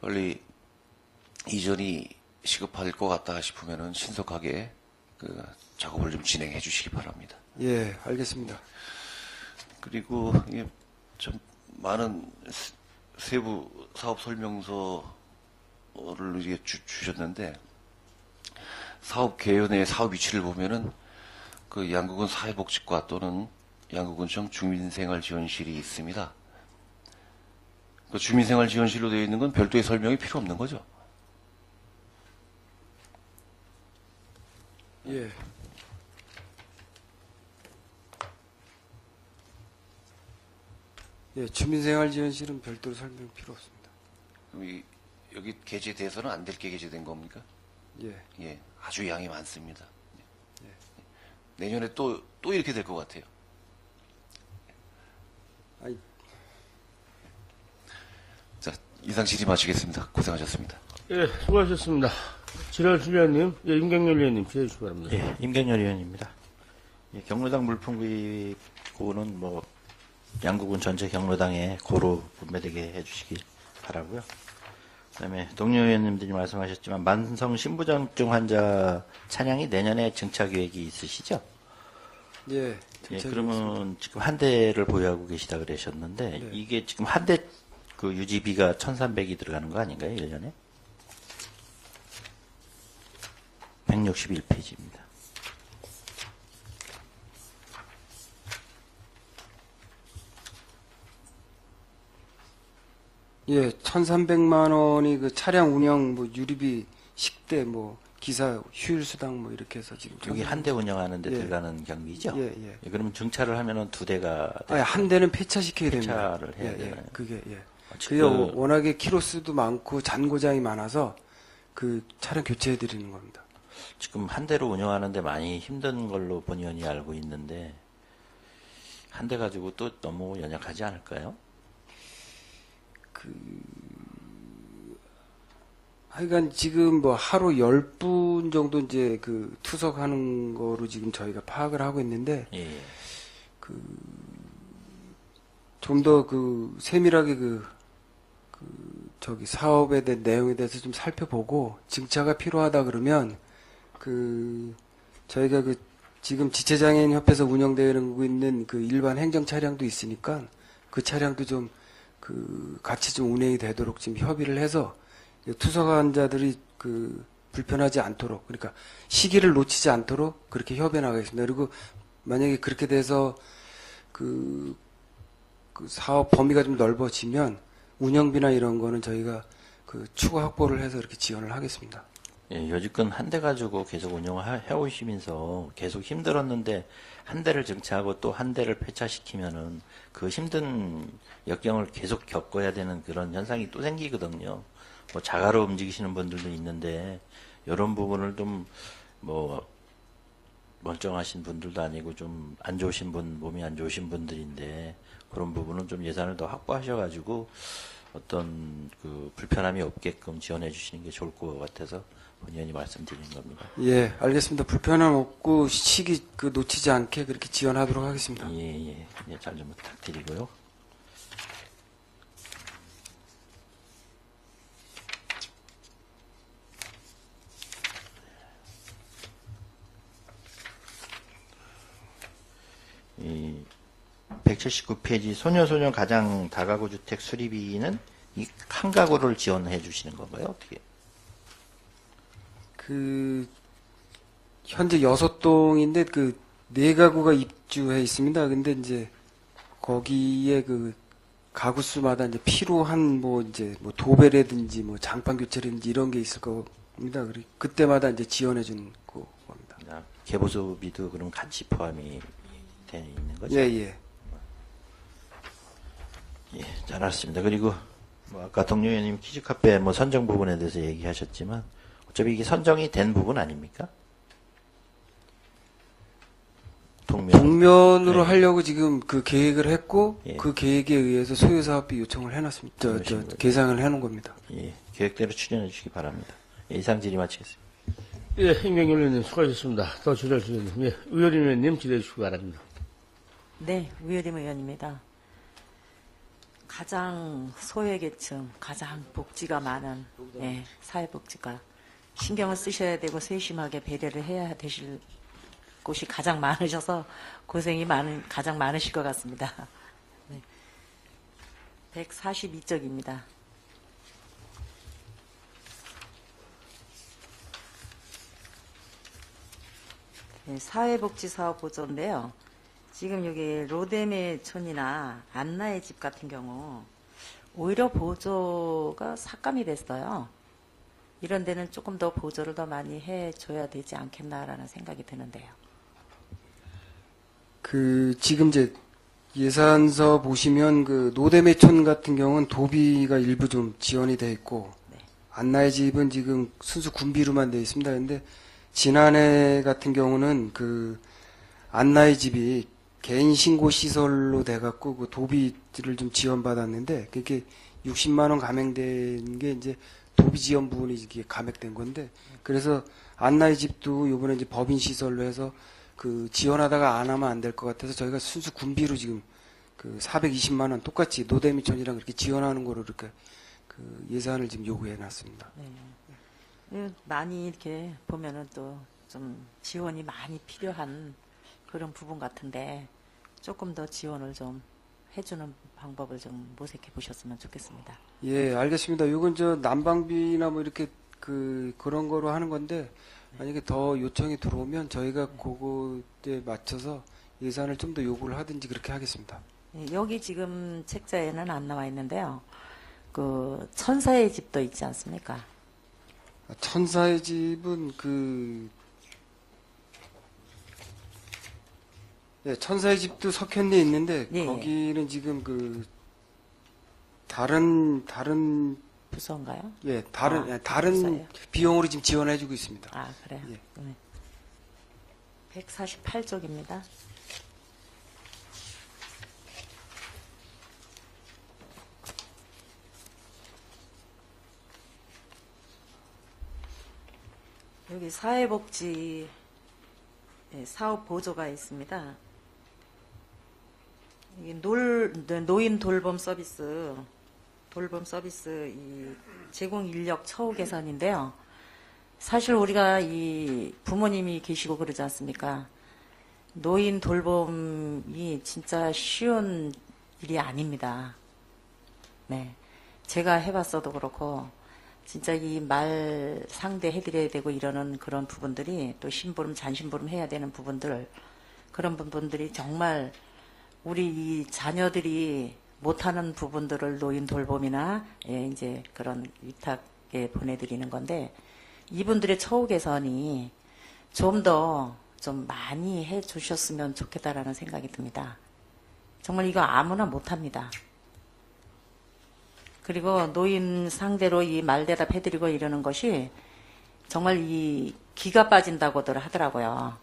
빨리 이전이 시급할 것 같다 싶으면은 신속하게 작업을 좀 진행해 주시기 바랍니다. 예, 알겠습니다. 그리고 이게 좀 많은 세부 사업 설명서를 이게 주셨는데 사업 개요의 사업 위치를 보면은 양구군 사회복지과 또는 양구군청 주민생활지원실이 있습니다. 주민생활지원실로 되어 있는 건 별도의 설명이 필요 없는 거죠? 예. 예, 주민생활지원실은 별도로 설명 필요 없습니다. 그럼 여기 게재돼서는 안 될 게 게재된 겁니까? 예. 예, 아주 양이 많습니다. 내년에 또 이렇게 될 것 같아요. 아니, 자, 이상 질의 마치겠습니다. 고생하셨습니다. 예, 수고하셨습니다. 지랄주위원님, 임경렬 위원님, 기대해 주시기 바랍니다. 예, 임경렬 의원입니다. 예, 경로당 물품구입고는 양구군 전체 경로당에 고루 분배되게 해주시기 바라고요. 그다음에 동료 의원님들이 말씀하셨지만 만성 신부전증 환자 차량이 내년에 증차 계획이 있으시죠? 예. 예, 그러면 지금 한 대를 보유하고 계시다 그러셨는데 네. 이게 지금 한 대 유지비가 1,300이 들어가는 거 아닌가요? 1년에? 161페이지입니다. 예, 1,300만 원이 차량 운영 유리비 식대 기사 휴일 수당 뭐 이렇게 해서 지금 여기 한 대 운영하는데 예. 들어가는 경비죠? 예, 예. 예, 그러면 증차를 하면은 두 대가 아니, 한 대는 폐차시켜야 됩니다. 폐차를 해야 예, 되나요? 그게 예. 지금 그게 워낙에 키로수도 많고 잔고장이 많아서 그 차량 교체해 드리는 겁니다. 지금 한 대로 운영하는데 많이 힘든 걸로 본의원이 알고 있는데 한 대 가지고 또 너무 연약하지 않을까요? 하여간 지금 뭐 하루 10분 정도 이제 그 투석하는 거로 지금 저희가 파악을 하고 있는데 예. 좀 더 그 세밀하게 저기 사업에 대한 내용에 대해서 좀 살펴보고 증차가 필요하다 그러면 저희가 지금 지체장애인 협회에서 운영되고 있는 그 일반 행정 차량도 있으니까 그 차량도 좀 같이 좀 운행이 되도록 지금 협의를 해서 투석 환자들이 불편하지 않도록, 그러니까 시기를 놓치지 않도록 그렇게 협의해 나가겠습니다. 그리고 만약에 그렇게 돼서 그 사업 범위가 좀 넓어지면 운영비나 이런 거는 저희가 추가 확보를 해서 이렇게 지원을 하겠습니다. 예, 여지껏 한 대 가지고 계속 운영을 해오시면서 계속 힘들었는데 한 대를 증차하고 또 한 대를 폐차시키면은 그 힘든 역경을 계속 겪어야 되는 그런 현상이 또 생기거든요. 뭐 자가로 움직이시는 분들도 있는데 이런 부분을 좀 뭐 멀쩡하신 분들도 아니고 좀 안 좋으신 분, 몸이 안 좋으신 분들인데 그런 부분은 좀 예산을 더 확보하셔가지고 어떤 그 불편함이 없게끔 지원해 주시는 게 좋을 것 같아서 본의원이 말씀드리는 겁니다. 예, 알겠습니다. 불편함 없고 시기 놓치지 않게 그렇게 지원하도록 하겠습니다. 예, 잘 좀 부탁드리고요. 이 179페이지 소녀소녀 가장 다가구 주택 수리비는 이 한 가구를 지원해 주시는 건가요? 어떻게? 현재 6동인데 4가구가 입주해 있습니다. 근데 이제 거기에 가구 수마다 이제 필요한 뭐 도배라든지 뭐 장판 교체라든지 이런 게 있을 겁니다. 그리고 그때마다 이제 지원해 주는 겁니다. 개보수비도 그럼 같이 포함이 되어 있는 거죠? 예. 예, 잘 알았습니다. 그리고 뭐 아까 동료 의원님 키즈카페 뭐 선정 부분에 대해서 얘기하셨지만 어차피 이게 선정이 된 부분 아닙니까? 동면으로 네. 하려고 지금 계획을 했고 예. 그 계획에 의해서 소유사업비 요청을 해놨습니다. 그러신 거죠. 계상을 해놓은 겁니다. 예, 계획대로 추진해 주시기 바랍니다. 예, 이상 질의 마치겠습니다. 예, 행정위 원님 수고하셨습니다. 더 주철수 의원님, 예, 의원님 의원님 질의해 주시기 바랍니다. 네, 위어림 의원입니다. 가장 소외계층, 가장 복지가 많은 사회복지가 신경을 쓰셔야 되고 세심하게 배려를 해야 되실 곳이 가장 많으셔서 고생이 가장 많으실 것 같습니다. 네. 142쪽입니다. 네, 사회복지사업 보조인데요. 지금 여기 로데메촌이나 안나의 집 같은 경우 오히려 보조가 삭감이 됐어요. 이런 데는 조금 더 보조를 더 많이 해줘야 되지 않겠나라는 생각이 드는데요. 지금 이제 예산서 보시면 노대매촌 같은 경우는 도비가 일부 좀 지원이 돼 있고 네. 안나의 집은 지금 순수 군비로만 돼 있습니다. 근데 지난해 같은 경우는 안나의 집이 개인 신고 시설로 돼갖고 도비를 좀 지원받았는데 그게 60만 원 감액된 게 이제 도비 지원 부분이 이게 감액된 건데 그래서 안나의 집도 이번에 이제 법인 시설로 해서 지원하다가 안 하면 안 될 것 같아서 저희가 순수 군비로 지금 420만 원 똑같이 노대미촌이랑 그렇게 지원하는 거로 이렇게 예산을 지금 요구해 놨습니다. 네. 많이 이렇게 보면은 또 좀 지원이 많이 필요한 그런 부분 같은데 조금 더 지원을 좀 해주는 방법을 좀 모색해 보셨으면 좋겠습니다. 예, 알겠습니다. 이건 난방비나 뭐 이렇게 그런 거로 하는 건데 만약에 더 요청이 들어오면 저희가 그거에 맞춰서 예산을 좀 더 요구를 하든지 그렇게 하겠습니다. 여기 지금 책자에는 안 나와 있는데요. 천사의 집도 있지 않습니까? 천사의 집은 천사의 집도 석현리에 있는데 예, 예. 거기는 지금 다른 부서인가요? 다른 부서예요? 비용으로 지금 지원해주고 있습니다. 아, 그래요? 예. 네. 148쪽입니다. 여기 사회복지 사업 보조가 있습니다. 이 노인 돌봄 서비스 이 제공 인력 처우 개선인데요. 사실 우리가 이 부모님이 계시고 그러지 않습니까? 노인 돌봄이 진짜 쉬운 일이 아닙니다. 네. 제가 해봤어도 그렇고, 진짜 이 말 상대해드려야 되고 이러는 그런 부분들이 또 심부름, 잔심부름 해야 되는 부분들, 그런 부분들이 정말 우리 이 자녀들이 못하는 부분들을 노인 돌봄이나, 이제 그런 위탁에 보내드리는 건데, 이분들의 처우 개선이 좀 더 좀 많이 해 주셨으면 좋겠다라는 생각이 듭니다. 정말 이거 아무나 못합니다. 그리고 노인 상대로 이 말대답 해드리고 이러는 것이 정말 이 기가 빠진다고들 하더라고요.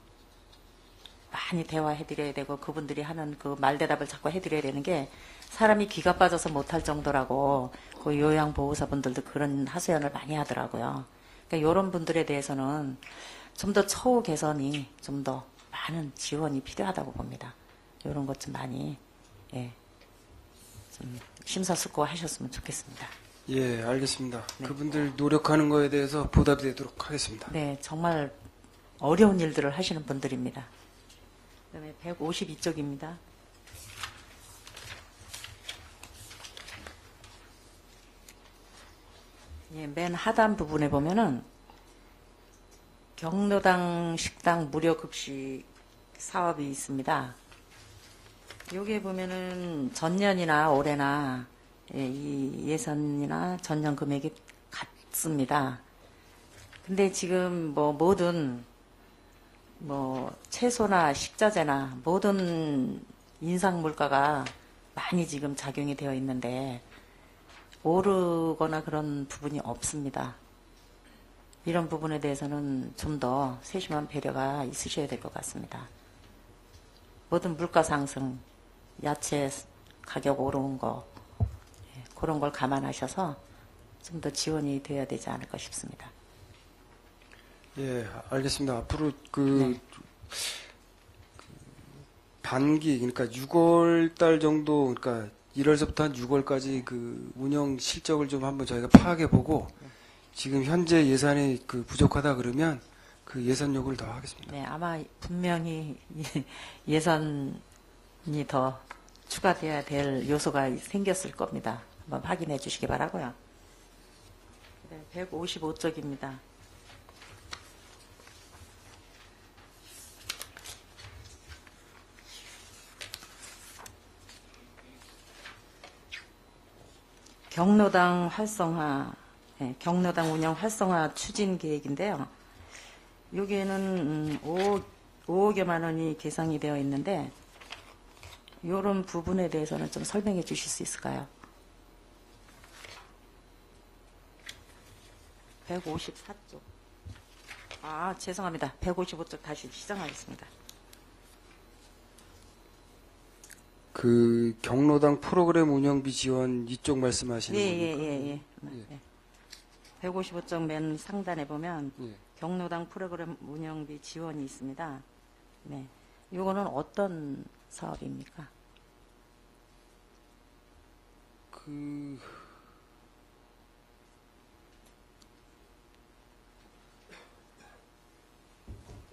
많이 대화해드려야 되고 그분들이 하는 그 말대답을 자꾸 해드려야 되는 게 사람이 기가 빠져서 못할 정도라고 그 요양보호사분들도 그런 하소연을 많이 하더라고요. 그러니까 이런 분들에 대해서는 좀 더 처우 개선이 좀 더 많은 지원이 필요하다고 봅니다. 이런 것 좀 많이 좀 심사숙고하셨으면 좋겠습니다. 예, 알겠습니다. 네. 그분들 노력하는 거에 대해서 보답이 되도록 하겠습니다. 네, 정말 어려운 일들을 하시는 분들입니다. 그다음에 152쪽입니다. 예, 맨 하단 부분에 보면은 경로당 식당 무료 급식 사업이 있습니다. 여기에 보면은 전년이나 올해나 이 예산이나 전년 금액이 같습니다. 근데 지금 뭐 모든 채소나 식자재나 모든 인상 물가가 많이 지금 작용이 되어 있는데 오르거나 그런 부분이 없습니다. 이런 부분에 대해서는 좀 더 세심한 배려가 있으셔야 될 것 같습니다. 모든 물가 상승, 야채 가격 오른 거 그런 걸 감안하셔서 좀 더 지원이 되어야 되지 않을까 싶습니다. 예, 알겠습니다. 앞으로 네. 반기, 그러니까 6월 달 정도, 그러니까 1월서부터 한 6월까지 그 운영 실적을 좀 한번 저희가 파악해 보고, 지금 현재 예산이 부족하다 그러면 그 예산 요구를 더 하겠습니다. 네, 아마 분명히 예산이 더 추가돼야 될 요소가 생겼을 겁니다. 한번 확인해 주시기 바라고요. 네, 155쪽입니다. 경로당 활성화, 경로당 운영 활성화 추진 계획인데요. 여기에는 5억여만 원이 계상이 되어 있는데 이런 부분에 대해서는 좀 설명해 주실 수 있을까요? 154쪽. 아, 죄송합니다. 155쪽 다시 시정하겠습니다. 그 경로당 프로그램 운영비 지원 이쪽 말씀하시는 겁니까? 예. 155쪽 맨 상단에 보면 예. 경로당 프로그램 운영비 지원이 있습니다. 네. 이거는 어떤 사업입니까?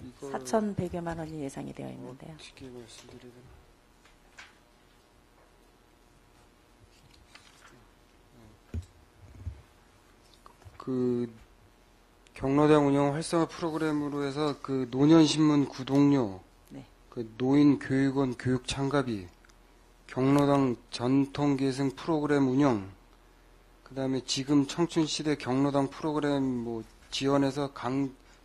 이거 4,100여만 원이 예상이 되어 있는데요. 어떻게 말씀드려야 되나? 그 경로당 운영 활성화 프로그램으로 해서 그 노년신문 구독료, 네. 그 노인교육원 교육 참가비, 경로당 전통계승 프로그램 운영, 그 다음에 지금 청춘시대 경로당 프로그램 지원해서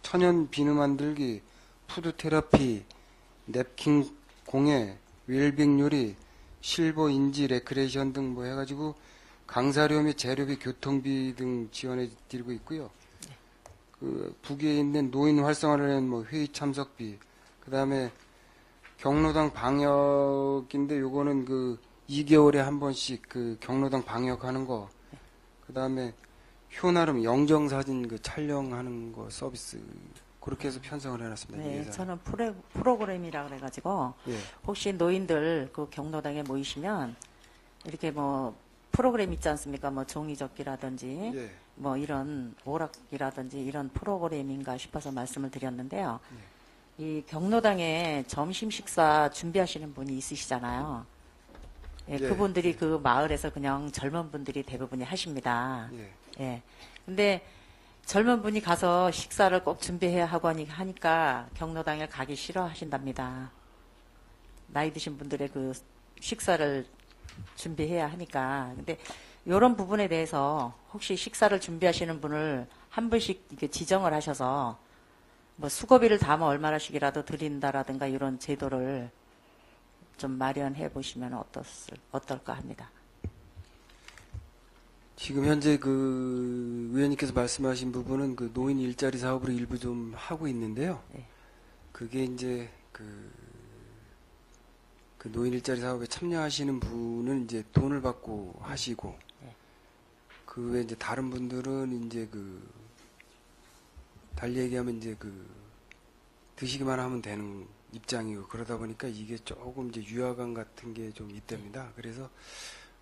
천연 비누 만들기, 푸드 테라피, 냅킨 공예, 웰빙 요리, 실버 인지 레크레이션 등 뭐 해가지고 강사료 및 재료비, 교통비 등 지원해 드리고 있고요. 그 북위에 있는 노인 활성화를 위한 뭐 회의 참석비, 그 다음에 경로당 방역인데 요거는 그 2개월에 한 번씩 그 경로당 방역하는 거, 그 다음에 효나름 영정사진 그 촬영하는 거 서비스 그렇게 해서 편성을 해놨습니다. 네, 예산. 저는 프로그램이라 그래가지고 예. 혹시 노인들 그 경로당에 모이시면 이렇게 뭐 프로그램 있지 않습니까? 뭐 종이접기라든지 예. 뭐 이런 오락이라든지 이런 프로그램인가 싶어서 말씀을 드렸는데요. 이 경로당에 점심 식사 준비하시는 분이 있으시잖아요. 예, 예. 그분들이 그 마을에서 그냥 젊은 분들이 대부분이 하십니다. 예. 예. 근데 젊은 분이 가서 식사를 꼭 준비해야 하고 하니까 경로당에 가기 싫어하신답니다. 나이 드신 분들의 그 식사를 준비해야 하니까. 근데 이런 부분에 대해서 혹시 식사를 준비하시는 분을 한 분씩 이렇게 지정을 하셔서 뭐 수고비를 다 얼마나씩이라도 드린다라든가 이런 제도를 좀 마련해 보시면 어떨까 합니다. 지금 현재 그 의원님께서 말씀하신 부분은 그 노인 일자리 사업으로 일부 좀 하고 있는데요. 네. 그게 이제 그 노인 일자리 사업에 참여하시는 분은 이제 돈을 받고 하시고, 네. 그 외에 이제 다른 분들은 이제 그 달리 얘기하면 이제 그 드시기만 하면 되는 입장이고, 그러다 보니까 이게 조금 이제 유화감 같은 게 좀 있답니다. 그래서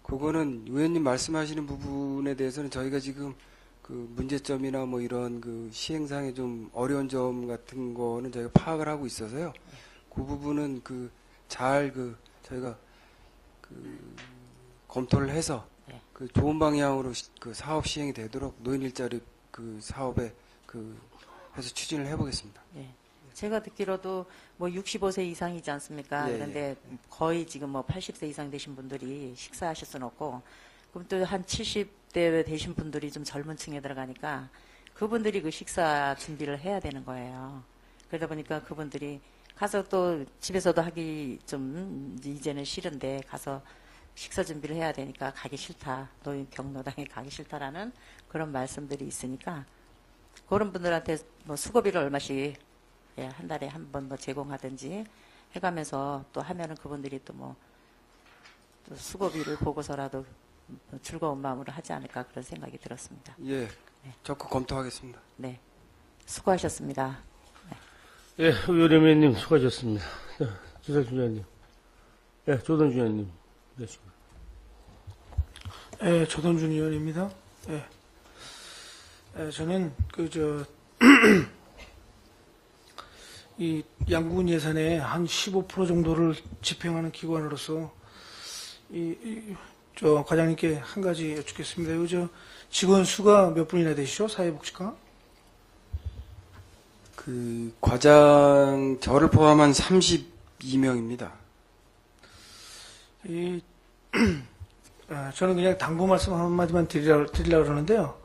그거는 의원님 말씀하시는 부분에 대해서는 저희가 지금 그 문제점이나 뭐 이런 그 시행상에 좀 어려운 점 같은 거는 저희가 파악을 하고 있어서요. 그 부분은 저희가 검토를 해서 네. 그 좋은 방향으로 그 사업 시행이 되도록 노인 일자리 그 사업에 해서 추진을 해보겠습니다. 예. 제가 듣기로도 뭐 65세 이상이지 않습니까? 예, 그런데 거의 지금 뭐 80세 이상 되신 분들이 식사하실 수는 없고, 그럼 또 한 70대 되신 분들이 좀 젊은 층에 들어가니까 그분들이 그 식사 준비를 해야 되는 거예요. 그러다 보니까 그분들이 가서 또 집에서도 하기 좀 이제는 싫은데 가서 식사 준비를 해야 되니까 가기 싫다. 노인 경로당에 가기 싫다라는 그런 말씀들이 있으니까 그런 분들한테 뭐 수고비를 얼마씩 한 달에 한 번 뭐 제공하든지 해가면서 또 하면은 그분들이 또 뭐 또 수고비를 보고서라도 즐거운 마음으로 하지 않을까 그런 생각이 들었습니다. 예, 적극 검토하겠습니다. 네, 수고하셨습니다. 예, 의원님 수고하셨습니다. 지사준 의원님. 예, 조던준 의원님. 네, 예, 조던준 의원입니다. 예. 저는 이 양국은 예산의 한 15% 정도를 집행하는 기관으로서 저 과장님께 한 가지 여쭙겠습니다. 직원 수가 몇 분이나 되시죠? 사회복지과? 그 과장 저를 포함한 32명입니다. 저는 그냥 당부 말씀 한마디만 드리려고 그러는데요.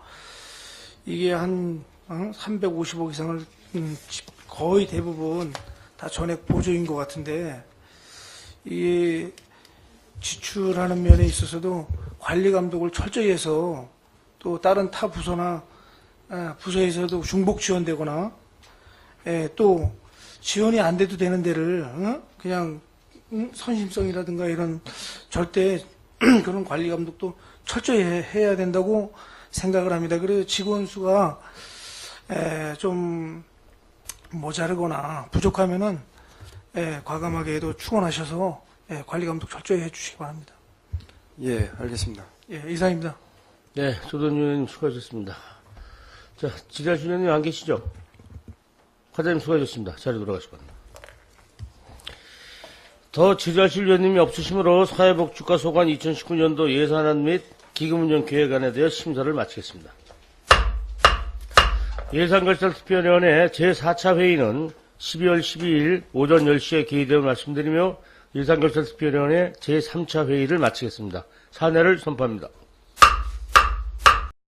이게 한 350억 이상을 거의 대부분 다 전액 보조인 것 같은데, 이게 지출하는 면에 있어서도 관리 감독을 철저히 해서 또 다른 타 부서나 부서에서도 중복 지원되거나, 또 지원이 안 돼도 되는 데를 그냥 선심성이라든가 이런 절대 그런 관리 감독도 철저히 해야 된다고 생각을 합니다. 그래서 직원 수가 좀 모자르거나 부족하면은 과감하게도 충원하셔서 관리 감독 철저히 해주시기 바랍니다. 예, 알겠습니다. 예, 이상입니다. 네, 조던준 의원님 수고하셨습니다. 자, 지사준 의원님 안 계시죠? 과장님 수고하셨습니다. 자리 돌아가시기 바랍니다. 더 지자실 위원님이 없으시므로 사회복지과 소관 2019년도 예산안 및 기금운영 계획안에 대해 심사를 마치겠습니다. 예산결산투표위원회 제4차 회의는 12월 12일 오전 10시에 개의됨을 말씀드리며 예산결산투표위원회 제3차 회의를 마치겠습니다. 사내를 선포합니다.